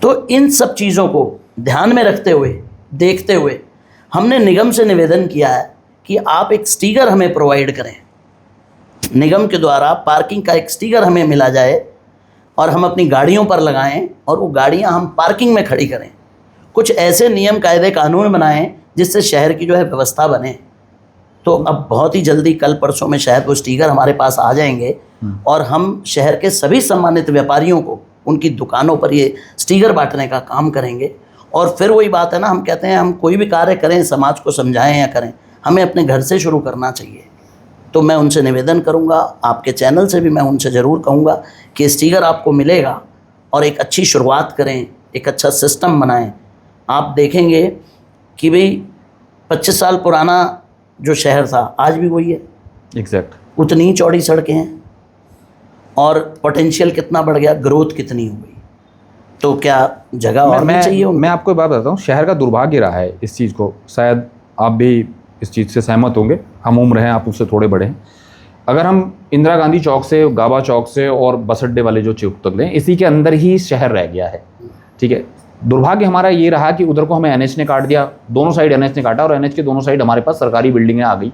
तो इन सब चीज़ों को ध्यान में रखते हुए, देखते हुए, हमने निगम से निवेदन किया है कि आप एक स्टिकर हमें प्रोवाइड करें, निगम के द्वारा पार्किंग का एक स्टिकर हमें मिला जाए और हम अपनी गाड़ियों पर लगाएं और वो गाड़ियां हम पार्किंग में खड़ी करें। कुछ ऐसे नियम कायदे कानून बनाएं जिससे शहर की जो है व्यवस्था बने। तो अब बहुत ही जल्दी, कल परसों में शायद वो स्टिकर हमारे पास आ जाएंगे और हम शहर के सभी सम्मानित व्यापारियों को उनकी दुकानों पर ये स्टिकर बांटने का काम करेंगे। और फिर वही बात है ना, हम कहते हैं हम कोई भी कार्य करें, समाज को समझाएं या करें, हमें अपने घर से शुरू करना चाहिए। तो मैं उनसे निवेदन करूंगा, आपके चैनल से भी मैं उनसे ज़रूर कहूंगा कि स्टिकर आपको मिलेगा और एक अच्छी शुरुआत करें, एक अच्छा सिस्टम बनाएं। आप देखेंगे कि भाई 25 साल पुराना जो शहर था आज भी वही है, एग्जैक्ट उतनी ही चौड़ी सड़कें हैं और पोटेंशियल कितना बढ़ गया, ग्रोथ कितनी हो गई। तो क्या जगह और भी चाहिए? मैं आपको एक बात बताता हूँ, शहर का दुर्भाग्य रहा है इस चीज़ को, शायद आप भी इस चीज़ से सहमत होंगे, हम उम्र हैं, आप उससे थोड़े बड़े हैं। अगर हम इंदिरा गांधी चौक से, गाबा चौक से और बस अड्डे वाले जो चौक तक लें, इसी के अंदर ही शहर रह गया है, ठीक है। दुर्भाग्य हमारा ये रहा कि उधर को हमें NH ने काट दिया, दोनों साइड NH ने काटा और NH के दोनों साइड हमारे पास सरकारी बिल्डिंगें आ गई।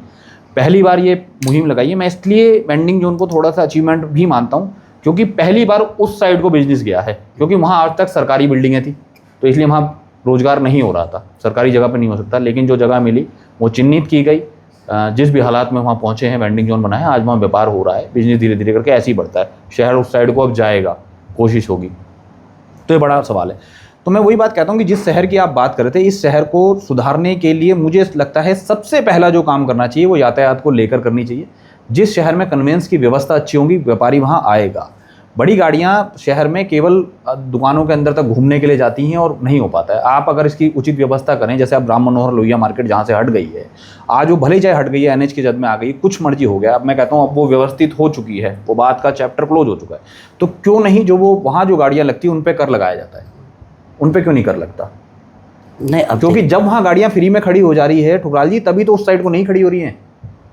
पहली बार ये मुहिम लगाई है, मैं इसलिए वेंडिंग जोन को थोड़ा सा अचीवमेंट भी मानता हूँ, क्योंकि पहली बार उस साइड को बिजनेस गया है, क्योंकि वहाँ आज तक सरकारी बिल्डिंगें थी, तो इसलिए वहाँ रोजगार नहीं हो रहा था, सरकारी जगह पर नहीं हो सकता। लेकिन जो जगह मिली वो चिन्हित की गई, जिस भी हालात में वहाँ पहुँचे हैं, वेंडिंग जोन बनाए, आज वहाँ व्यापार हो रहा है, बिजनेस धीरे धीरे करके ऐसे ही बढ़ता है। शहर उस साइड को अब जाएगा, कोशिश होगी, तो ये बड़ा सवाल है। तो मैं वही बात कहता हूँ कि जिस शहर की आप बात कर रहे थे, इस शहर को सुधारने के लिए मुझे लगता है सबसे पहला जो काम करना चाहिए वो यातायात को लेकर करनी चाहिए। जिस शहर में कन्वेंस की व्यवस्था अच्छी होगी, व्यापारी वहाँ आएगा। बड़ी गाड़ियाँ शहर में केवल दुकानों के अंदर तक घूमने के लिए जाती हैं और नहीं हो पाता है। आप अगर इसकी उचित व्यवस्था करें, जैसे अब राम मनोहर लोहिया मार्केट जहाँ से हट गई है, आज वो भले ही चाहे हट गई है, NH की जद में आ गई, कुछ मर्जी हो गया, अब मैं कहता हूँ अब वो व्यवस्थित हो चुकी है, वो बात का चैप्टर क्लोज हो चुका है। तो क्यों नहीं जो वो वहाँ जो गाड़ियाँ लगती हैं उन पर कर लगाया जाता है, उन पर क्यों नहीं कर लगता? नहीं, अब क्योंकि जब वहाँ गाड़ियाँ फ्री में खड़ी हो जा रही है ठुकराल जी, तभी तो उस साइड को नहीं खड़ी हो रही हैं।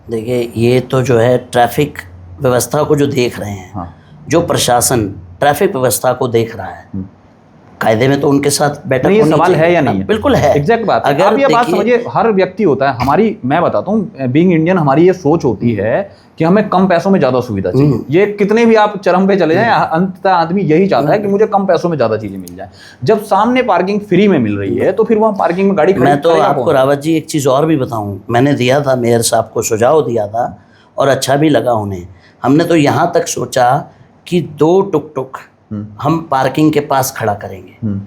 देखिए, ये तो जो है ट्रैफिक व्यवस्था को जो देख रहे हैं, हाँ। जो प्रशासन ट्रैफिक व्यवस्था को देख रहा है, कायदे में तो उनके साथ बैठक नहीं, ये होनी सवाल चाहिए। है या नहीं है? बिल्कुल है, एग्जैक्ट बात है। अगर आप ये बात देखिए- समझिए, हर व्यक्ति होता है, हमारी, मैं बताता हूँ, बीइंग इंडियन हमारी ये सोच होती है कि हमें कम पैसों में ज्यादा सुविधा चाहिए। ये कितने भी आप चरम पे चले जाएं, अंततः आदमी यही चाहता है कि मुझे कम पैसों में ज्यादा चीजें मिल जाए। जब सामने पार्किंग फ्री में मिल रही है तो फिर वहाँ पार्किंग में गाड़ी खड़ी मैं तो करेगा आपको कौन? रावत जी एक चीज़ और भी बताऊं, मैंने दिया था, मेयर साहब को सुझाव दिया था और अच्छा भी लगा उन्हें। हमने तो यहाँ तक सोचा कि 2 टुक-टुक हम पार्किंग के पास खड़ा करेंगे,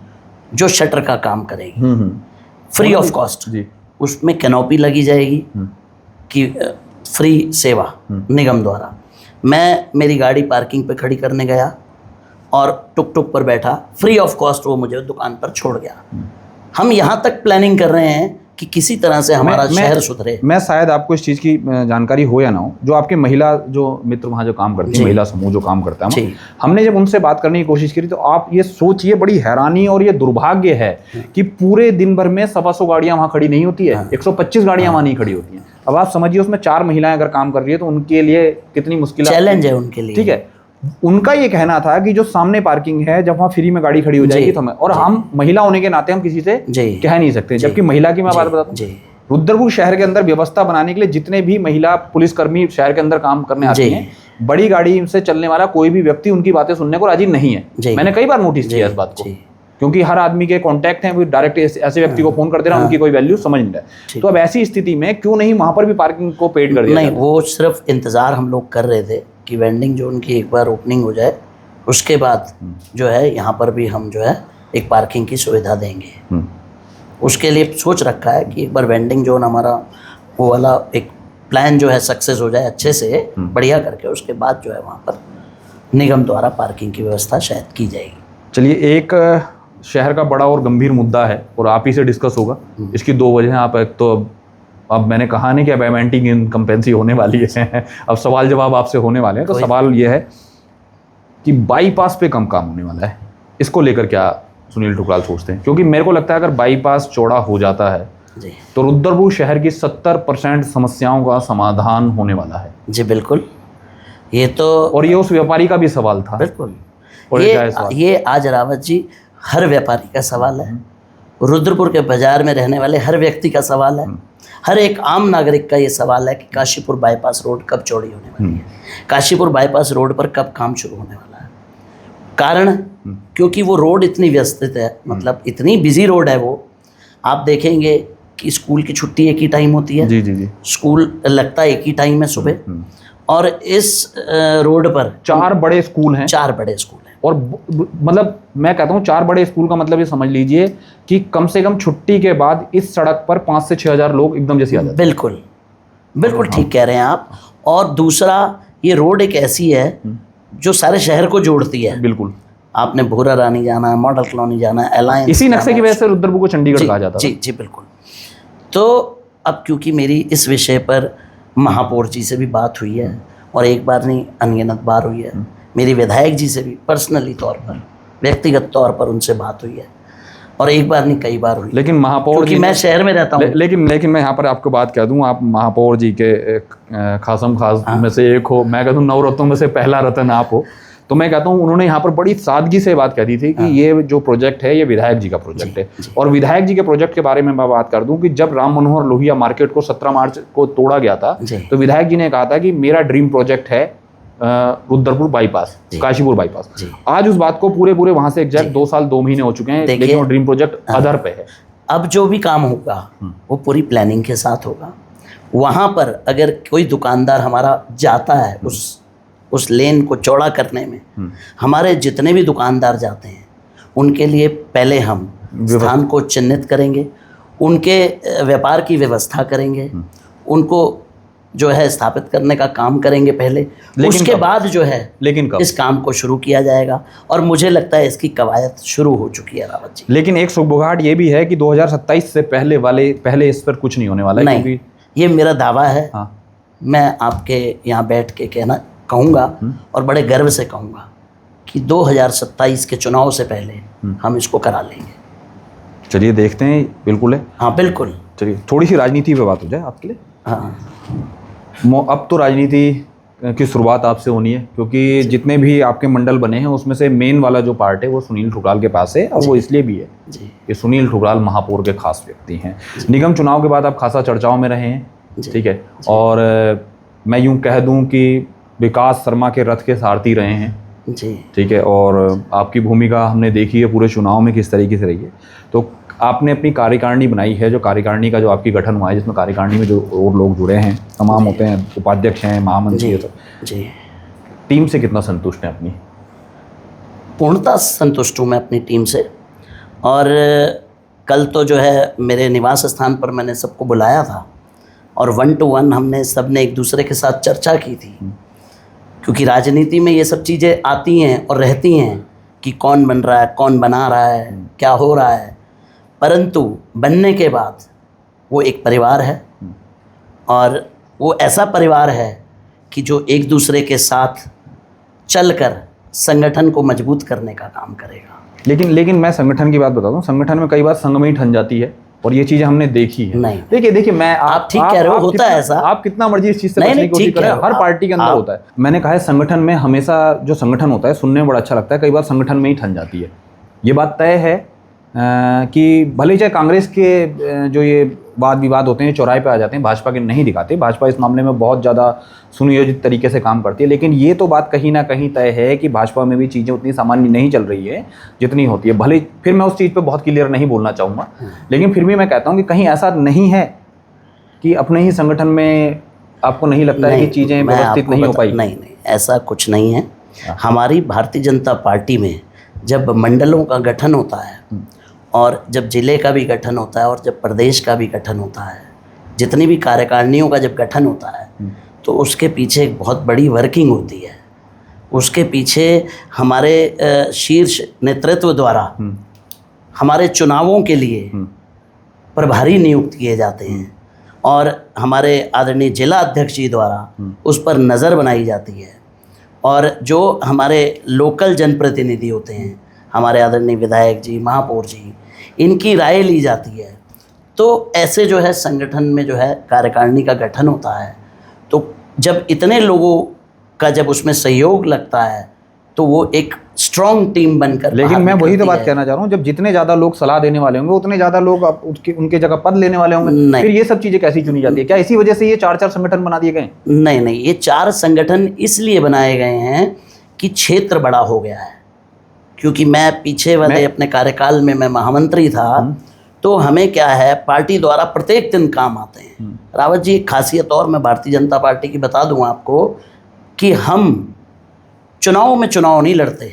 जो शटर का काम करेगी, फ्री ऑफ कॉस्ट। जी। उसमें कैनोपी लगी जाएगी कि फ्री सेवा निगम द्वारा। मैं मेरी गाड़ी पार्किंग पे खड़ी करने गया और टुक टुक पर बैठा, फ्री ऑफ कॉस्ट वो मुझे दुकान पर छोड़ गया। हम यहाँ तक प्लानिंग कर रहे हैं कि किसी तरह से हमारा शहर सुधरे। मैं शायद आपको इस चीज़ की जानकारी हो या ना हो, जो आपके महिला जो मित्र वहाँ जो काम करती है, महिला समूह जो काम करता है, हमने जब उनसे बात करने की कोशिश करी तो आप ये सोचिए, बड़ी हैरानी और ये दुर्भाग्य है कि पूरे दिन भर में 125 गाड़ियाँ वहाँ खड़ी नहीं होती है, 125 गाड़ियाँ वहाँ नहीं खड़ी होती हैं। अब आप समझिए उसमें 4 महिलाएं अगर काम कर रही है तो उनके लिए कितनी मुश्किल, चैलेंज है उनके लिए। ठीक है, उनका ये कहना था कि जो सामने पार्किंग है, जब वहाँ फ्री में गाड़ी खड़ी हो जाएगी तो हमें, और हम महिला होने के नाते हम किसी से कह नहीं सकते। जबकि महिला की मैं बात बताता हूँ, रुद्रपुर शहर के अंदर व्यवस्था बनाने के लिए जितने भी महिला पुलिसकर्मी शहर के अंदर काम करने आती हैं, बड़ी गाड़ी से चलने वाला कोई भी व्यक्ति उनकी बातें सुनने को राजी नहीं है। मैंने कई बार नोटिस किया इस बात को, क्योंकि हर आदमी के कांटेक्ट हैं, वो डायरेक्ट ऐसे व्यक्ति को फोन कर दे रहा, उनकी कोई वैल्यू समझ नहीं रहा। तो अब ऐसी स्थिति में क्यों नहीं वहां पर भी पार्किंग को पेड कर दिया? नहीं, वो सिर्फ इंतजार हम लोग कर रहे थे कि वेंडिंग जोन की एक बार ओपनिंग हो जाए, उसके बाद जो है यहाँ पर भी हम जो है एक पार्किंग की सुविधा देंगे। उसके लिए सोच रखा है कि एक बार वेंडिंग जोन हमारा वो वाला एक प्लान जो है सक्सेस हो जाए अच्छे से, बढ़िया करके, उसके बाद जो है वहाँ पर निगम द्वारा पार्किंग की व्यवस्था शायद की जाएगी। चलिए, एक शहर का बड़ा और गंभीर मुद्दा है और आप ही से डिस्कस होगा। इसकी 2 वजह हैं। आप एक तो अब मैंने कहा नहीं कि अब एंटी इनकम्पेंसी होने वाली है, अब सवाल जवाब आपसे होने वाले हैं। तो सवाल ये है कि बाईपास पे कम काम होने वाला है, इसको लेकर क्या सुनील ठुकराल सोचते हैं? क्योंकि मेरे को लगता है अगर बाईपास चौड़ा हो जाता है तो रुद्रपुर शहर की 70% समस्याओं का समाधान होने वाला है। जी बिल्कुल, ये तो, और ये उस व्यापारी का भी सवाल था। बिल्कुल, और ये आज रावत जी हर व्यापारी का सवाल है, रुद्रपुर के बाजार में रहने वाले हर व्यक्ति का सवाल है, हर एक आम नागरिक का ये सवाल है कि काशीपुर बाईपास रोड कब चौड़ी होने वाली है, काशीपुर बाईपास रोड पर कब काम शुरू होने वाला है। कारण क्योंकि वो रोड इतनी व्यवस्थित है, मतलब इतनी बिजी रोड है वो। आप देखेंगे कि स्कूल की छुट्टी एक ही टाइम होती है, जी, स्कूल लगता है एक ही टाइम है सुबह, और इस रोड पर 4 बड़े स्कूल हैं। 4 बड़े स्कूल हैं। और मतलब मैं कहता हूँ 4 बड़े स्कूल का मतलब ये समझ लीजिए कि कम से कम छुट्टी के बाद इस सड़क पर 5 से 6 हज़ार लोग एकदम जैसे आ जाते हैं। बिल्कुल बिल्कुल ठीक कह रहे हैं आप। और दूसरा, ये रोड एक ऐसी है जो सारे शहर को जोड़ती है। बिल्कुल, आपने भूरा रानी जाना है, मॉडल कॉलोनी जाना है, अलायंस, इसी नक्शे की वजह से रुद्रपुर को चंडीगढ़ कहा जाता है। जी बिल्कुल। तो अब क्योंकि मेरी इस विषय पर महापौर जी से भी बात हुई है, और एक बार नहीं अनगिनत बार हुई है, मेरी विधायक जी से भी पर्सनली तौर पर, व्यक्तिगत तौर पर उनसे बात हुई है, और एक बार नहीं कई बार हुई। लेकिन महापौर, क्योंकि मैं शहर में रहता हूँ। लेकिन मैं यहाँ पर आपको बात कह दूँ, आप महापौर जी के खासम खास में से एक हो, मैं कहता हूँ 9 रत्नों में से पहला रत्न आप हो। तो मैं कहता हूँ उन्होंने यहाँ पर बड़ी सादगी से बात कह दी थी कि ये जो प्रोजेक्ट है ये विधायक जी का प्रोजेक्ट है। और विधायक जी के प्रोजेक्ट के बारे में मैं बात कर दूं कि जब राम मनोहर लोहिया मार्केट को 17 मार्च को तोड़ा गया था, तो विधायक जी ने कहा था कि मेरा ड्रीम प्रोजेक्ट है रुद्रपुर बाईपास, काशीपुर बाईपास। आज उस बात को पूरे वहां से एग्जैक्ट 2 साल 2 महीने हो चुके हैं, लेकिन वो ड्रीम प्रोजेक्ट अधर पे है। अब जो भी काम होगा वो पूरी प्लानिंग के साथ होगा। वहाँ पर अगर कोई दुकानदार हमारा जाता है उस लेन को चौड़ा करने में, हमारे जितने भी दुकानदार जाते हैं उनके लिए पहले हम स्थान को चिन्हित करेंगे, उनके व्यापार की व्यवस्था करेंगे, उनको जो है स्थापित करने का काम करेंगे पहले, उसके बाद जो है इस काम को शुरू किया जाएगा। और मुझे लगता है इसकी कवायद शुरू हो चुकी है रावत जी। लेकिन एक सुगबुगाहट ये भी है कि 2027 से पहले इस पर कुछ नहीं होने वाला है। नहीं, ये मेरा दावा है। मैं आपके यहाँ बैठ के कहूँगा और बड़े गर्व से कहूँगा कि 2027 के चुनाव से पहले हम इसको करा लेंगे। चलिए देखते हैं। बिल्कुल है। हाँ बिल्कुल। चलिए थोड़ी सी राजनीति पे बात हो जाए आपके लिए। हाँ, अब तो राजनीति की शुरुआत आपसे होनी है, क्योंकि जितने भी आपके मंडल बने हैं उसमें से मेन वाला जो पार्ट है वो सुनील ठुकराल के पास है, और वो इसलिए भी है जी कि सुनील ठुकराल महापौर के खास व्यक्ति हैं। निगम चुनाव के बाद आप खासा चर्चाओं में रहे हैं, ठीक है, और मैं यूं कह दूं कि विकास शर्मा के रथ के सारथी रहे हैं जी, ठीक है, और आपकी भूमिका हमने देखी है पूरे चुनाव में किस तरीके से रही है। तो आपने अपनी कार्यकारिणी बनाई है, जो कार्यकारिणी का जो आपकी गठन हुआ है, जिसमें कार्यकारिणी में जो और लोग जुड़े हैं तमाम होते हैं, उपाध्यक्ष हैं, महामंत्री जी है, तो जी, टीम से कितना संतुष्ट हैं अपनी? पूर्णतः संतुष्ट हूँ मैं अपनी टीम से। और कल तो जो है मेरे निवास स्थान पर मैंने सबको बुलाया था और 1 to 1 हमने सबने एक दूसरे के साथ चर्चा की थी, क्योंकि राजनीति में ये सब चीज़ें आती हैं और रहती हैं कि कौन बन रहा है, कौन बना रहा है, क्या हो रहा है, परंतु बनने के बाद वो एक परिवार है, और वो ऐसा परिवार है कि जो एक दूसरे के साथ चलकर संगठन को मजबूत करने का काम करेगा। लेकिन मैं संगठन की बात बता दूं, संगठन में कई बार संग में ही ठन जाती है, और ये चीज़ें हमने देखी है। नहीं, देखिए मैं आप ठीक कह रहे हो, होता है ऐसा। आप कितना मर्जी इस चीज़ से नहीं, बचने की कोशिश ठीक करें, है, हर पार्टी के अंदर होता है। मैंने कहा है संगठन में हमेशा जो संगठन होता है सुनने में बड़ा अच्छा लगता है, कई बार संगठन में ही ठन जाती है। ये बात तय है कि भले चाहे कांग्रेस के जो ये वाद विवाद होते हैं चौराहे पे आ जाते हैं, भाजपा के नहीं दिखाते। भाजपा इस मामले में बहुत ज़्यादा सुनियोजित तरीके से काम करती है, लेकिन ये तो बात कहीं ना कहीं तय है कि भाजपा में भी चीज़ें उतनी सामान्य नहीं चल रही है जितनी होती है। भले फिर मैं उस चीज़ पे बहुत क्लियर नहीं बोलना चाहूँगा, लेकिन फिर भी मैं कहता हूँ कि कहीं ऐसा नहीं है कि अपने ही संगठन में आपको नहीं लगता है कि चीज़ें व्यवस्थित नहीं हो पाई? नहीं, ऐसा कुछ नहीं है। हमारी भारतीय जनता पार्टी में जब मंडलों का गठन होता है, और जब जिले का भी गठन होता है, और जब प्रदेश का भी गठन होता है, जितनी भी कार्यकारिणियों का जब गठन होता है, तो उसके पीछे एक बहुत बड़ी वर्किंग होती है। उसके पीछे हमारे शीर्ष नेतृत्व द्वारा हमारे चुनावों के लिए प्रभारी नियुक्त किए जाते हैं, और हमारे आदरणीय जिला अध्यक्ष जी द्वारा उस पर नज़र बनाई जाती है, और जो हमारे लोकल जनप्रतिनिधि होते हैं, हमारे आदरणीय विधायक जी, महापौर जी, इनकी राय ली जाती है। तो ऐसे जो है संगठन में जो है कार्यकारिणी का गठन होता है, तो जब इतने लोगों का जब उसमें सहयोग लगता है तो वो एक स्ट्रॉन्ग टीम बनकर, लेकिन मैं वही तो बात कहना चाह रहा हूँ, जब जितने ज़्यादा लोग सलाह देने वाले होंगे उतने ज़्यादा लोग उनके जगह पद लेने वाले होंगे, फिर ये सब चीज़ें कैसी चुनी जाती है? क्या इसी वजह से ये 4 संगठन बना दिए गए? नहीं, ये 4 संगठन इसलिए बनाए गए हैं कि क्षेत्र बड़ा हो गया है। क्योंकि मैं पीछे वाले अपने कार्यकाल में मैं महामंत्री था, तो हमें क्या है, पार्टी द्वारा प्रत्येक दिन काम आते हैं। रावत जी, एक खासियत और मैं भारतीय जनता पार्टी की बता दूं आपको कि हम चुनाव में चुनाव नहीं लड़ते,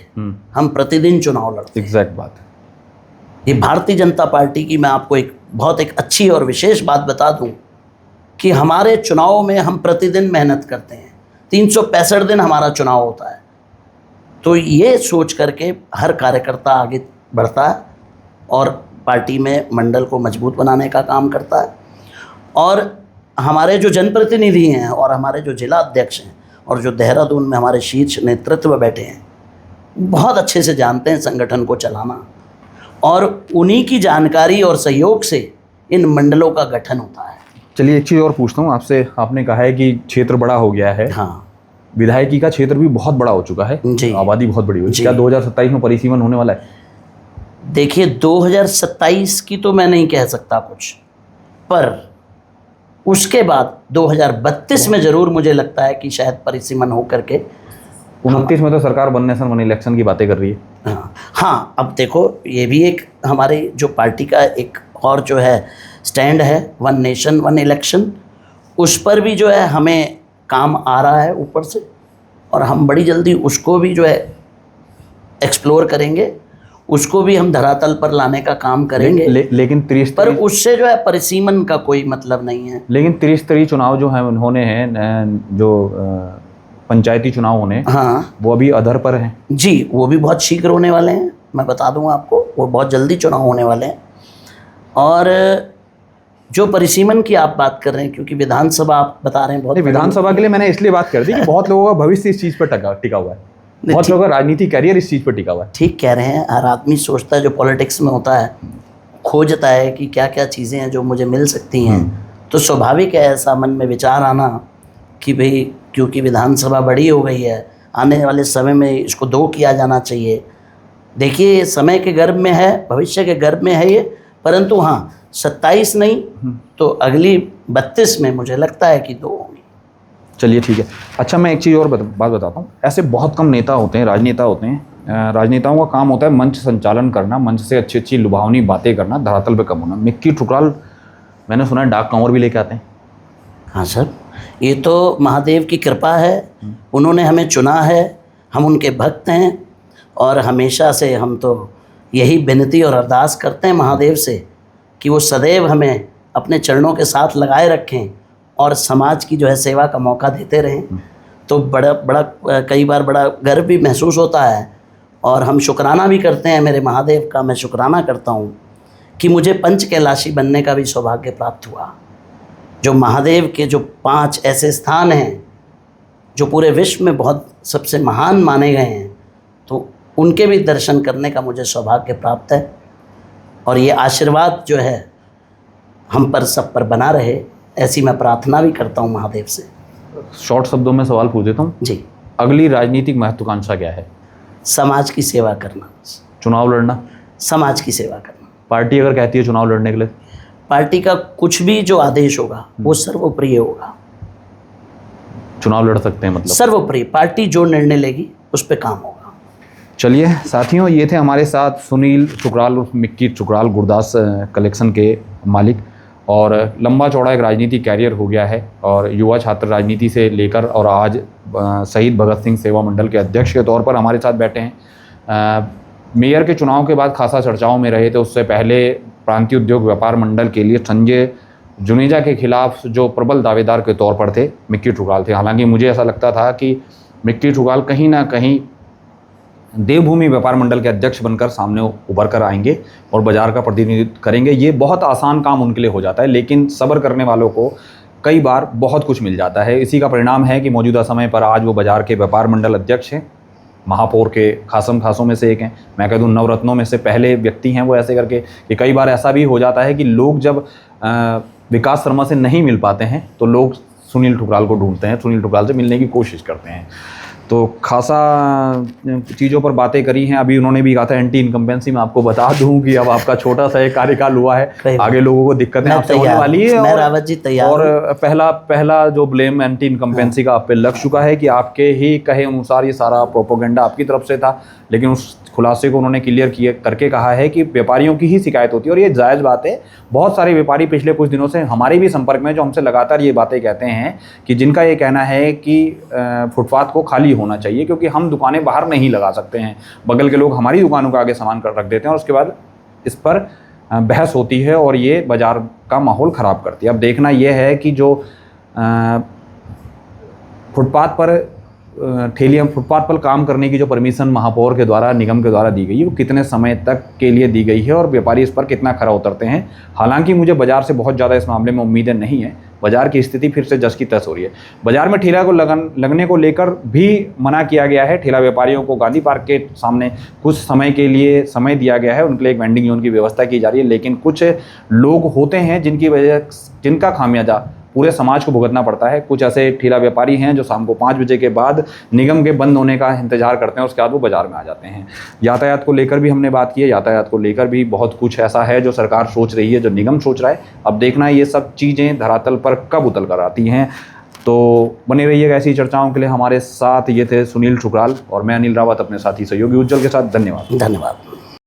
हम प्रतिदिन चुनाव लड़ते हैं। एग्जैक्ट बात है। ये भारतीय जनता पार्टी की मैं आपको एक बहुत एक अच्छी और विशेष बात बता दूं कि हमारे चुनाव में हम प्रतिदिन मेहनत करते हैं। 365 दिन हमारा चुनाव होता है। तो ये सोच करके हर कार्यकर्ता आगे बढ़ता है और पार्टी में मंडल को मजबूत बनाने का काम करता है। और हमारे जो जनप्रतिनिधि हैं और हमारे जो जिला अध्यक्ष हैं और जो देहरादून में हमारे शीर्ष नेतृत्व में बैठे हैं, बहुत अच्छे से जानते हैं संगठन को चलाना, और उन्हीं की जानकारी और सहयोग से इन मंडलों का गठन होता है। चलिए एक चीज़ और पूछता हूँ आपसे। आपने कहा है कि क्षेत्र बड़ा हो गया है, हाँ, विधायकी का क्षेत्र भी बहुत बड़ा हो चुका है, आबादी बहुत बड़ी हुई। क्या 2027 में परिसीमन होने वाला है? देखिए 2027 की तो मैं नहीं कह सकता कुछ, पर उसके बाद 2032 में ज़रूर मुझे लगता है कि शायद परिसीमन हो करके 29 में तो सरकार बनने से वन इलेक्शन की बातें कर रही है। हाँ, अब देखो ये भी एक हमारी जो पार्टी का एक और जो है स्टैंड है, 1 नेशन 1 इलेक्शन, उस पर भी जो है हमें काम आ रहा है ऊपर से, और हम बड़ी जल्दी उसको भी जो है एक्सप्लोर करेंगे, उसको भी हम धरातल पर लाने का काम करेंगे। लेकिन पर उससे जो है परिसीमन का कोई मतलब नहीं है। लेकिन त्रिस्तरीय चुनाव जो है होने हैं, जो पंचायती चुनाव होने, हाँ, वो अभी अधर पर हैं जी, वो भी बहुत शीघ्र होने वाले हैं। मैं बता दूंगा आपको, वो बहुत जल्दी चुनाव होने वाले हैं। और जो परिसीमन की आप बात कर रहे हैं, क्योंकि विधानसभा आप बता रहे हैं, बहुत विधानसभा के लिए मैंने इसलिए बात कर दी कि बहुत लोगों का भविष्य इस चीज़ पर टिका हुआ है, बहुत लोगों का राजनीतिक कैरियर इस चीज़ पर टिका हुआ है। ठीक कह रहे हैं। हर आदमी सोचता है, जो पॉलिटिक्स में होता है, खोजता है कि क्या क्या चीज़ें हैं जो मुझे मिल सकती हैं। तो स्वाभाविक है ऐसा मन में विचार आना कि भाई क्योंकि विधानसभा बड़ी हो गई है, आने वाले समय में इसको 2 किया जाना चाहिए। देखिए समय के गर्भ में है, भविष्य के गर्भ में है ये, परंतु हाँ 27 नहीं तो अगली 32 में मुझे लगता है कि 2 होंगी। चलिए ठीक है। अच्छा, मैं एक चीज़ और बात बताता हूँ। ऐसे बहुत कम नेता होते हैं, राजनेता होते हैं, राजनेताओं का काम होता है मंच संचालन करना, मंच से अच्छी अच्छी लुभावनी बातें करना, धरातल पे कम होना। मिक्की ठुकराल मैंने सुना है डाक कांवर भी लेके आते हैं। हाँ सर, ये तो महादेव की कृपा है, उन्होंने हमें चुना है, हम उनके भक्त हैं और हमेशा से हम तो यही विनती और अरदास करते हैं महादेव से कि वो सदैव हमें अपने चरणों के साथ लगाए रखें और समाज की जो है सेवा का मौका देते रहें। तो बड़ा कई बार बड़ा गर्व भी महसूस होता है और हम शुक्राना भी करते हैं मेरे महादेव का। मैं शुक्राना करता हूँ कि मुझे पंच कैलाशी बनने का भी सौभाग्य प्राप्त हुआ। जो महादेव के जो 5 ऐसे स्थान हैं जो पूरे विश्व में बहुत सबसे महान माने गए हैं, तो उनके भी दर्शन करने का मुझे सौभाग्य प्राप्त है। और ये आशीर्वाद जो है हम पर सब पर बना रहे, ऐसी मैं प्रार्थना भी करता हूँ महादेव से। शॉर्ट शब्दों में सवाल पूछ देता हूँ जी, अगली राजनीतिक महत्वाकांक्षा क्या है? समाज की सेवा करना। चुनाव लड़ना? समाज की सेवा करना। पार्टी अगर कहती है चुनाव लड़ने के लिए? पार्टी का कुछ भी जो आदेश होगा वो सर्वोप्रिय होगा। चुनाव लड़ सकते हैं मतलब? सर्वोप्रिय, पार्टी जो निर्णय लेगी उस पर काम होगा। चलिए साथियों, ये थे हमारे साथ सुनील ठुकराल, मिक्की ठुकराल, गुरदास कलेक्शन के मालिक, और लंबा चौड़ा एक राजनीतिक कैरियर हो गया है और युवा छात्र राजनीति से लेकर और आज शहीद भगत सिंह सेवा मंडल के अध्यक्ष के तौर पर हमारे साथ बैठे हैं। मेयर के चुनाव के बाद खासा चर्चाओं में रहे थे। उससे पहले प्रांतीय उद्योग व्यापार मंडल के लिए संजय जुनेजा के खिलाफ जो प्रबल दावेदार के तौर पर थे मिक्की ठुकराल थे। हालांकि मुझे ऐसा लगता था कि मिक्की ठुकराल कहीं ना कहीं देवभूमि व्यापार मंडल के अध्यक्ष बनकर सामने उभर कर आएंगे और बाजार का प्रतिनिधित्व करेंगे। ये बहुत आसान काम उनके लिए हो जाता है, लेकिन सब्र करने वालों को कई बार बहुत कुछ मिल जाता है। इसी का परिणाम है कि मौजूदा समय पर आज वो बाजार के व्यापार मंडल अध्यक्ष हैं, महापौर के खासों में से एक हैं। मैं कह दूँ नवरत्नों में से पहले व्यक्ति हैं वो, ऐसे करके कि कई बार ऐसा भी हो जाता है कि लोग जब विकास शर्मा से नहीं मिल पाते हैं तो लोग सुनील ठुकराल को ढूंढते हैं, सुनील ठुकराल से मिलने की कोशिश करते हैं। तो खासा चीज़ों पर बातें करी हैं। अभी उन्होंने भी कहा था एंटी इनकम्बेंसी। मैं आपको बता दूं कि अब आपका छोटा सा एक कार्यकाल हुआ है, आगे लोगों को दिक्कतें आपसे होने वाली है। मैं रावत जी तैयार और पहला जो ब्लेम एंटी इनकम्बेंसी का आप पे लग चुका है कि आपके ही कहे अनुसार ये सारा प्रोपोगेंडा आपकी तरफ से था, लेकिन उस खुलासे को उन्होंने क्लियर करके कहा है कि व्यापारियों की ही शिकायत होती है और ये जायज़ बात है। बहुत सारे व्यापारी पिछले कुछ दिनों से हमारे भी संपर्क में जो हमसे लगातार ये बातें कहते हैं कि जिनका ये कहना है कि फुटपाथ को खाली होना चाहिए क्योंकि हम दुकानें बाहर नहीं लगा सकते हैं, बगल के लोग हमारी दुकानों के आगे सामान रख देते हैं और उसके बाद इस पर बहस होती है और ये बाज़ार का माहौल ख़राब करती है। अब देखना यह है कि जो फुटपाथ पर ठेलियाँ फुटपाथ पर काम करने की जो परमिशन महापौर के द्वारा, निगम के द्वारा दी गई है, वो कितने समय तक के लिए दी गई है और व्यापारी इस पर कितना खरा उतरते हैं। हालांकि मुझे बाज़ार से बहुत ज़्यादा इस मामले में उम्मीदें नहीं है। बाज़ार की स्थिति फिर से जस की तस हो रही है। बाज़ार में ठेला को लगने को लेकर भी मना किया गया है। ठेला व्यापारियों को गांधी पार्क के सामने कुछ समय के लिए समय दिया गया है, उनके लिए एक वेंडिंग जोन की व्यवस्था की जा रही है। लेकिन कुछ लोग होते हैं जिनका खामियाजा पूरे समाज को भुगतना पड़ता है। कुछ ऐसे ठेला व्यापारी हैं जो शाम को 5 बजे के बाद निगम के बंद होने का इंतजार करते हैं, उसके बाद वो बाज़ार में आ जाते हैं। यातायात को लेकर भी हमने बात की है। यातायात को लेकर भी बहुत कुछ ऐसा है जो सरकार सोच रही है, जो निगम सोच रहा है। अब देखना है ये सब चीज़ें धरातल पर कब उतर कर आती हैं। तो बने रहिएगा ऐसी चर्चाओं के लिए हमारे साथ। ये थे सुनील ठुकराल और मैं अनिल रावत अपने साथी सहयोगी उज्जवल के साथ। धन्यवाद।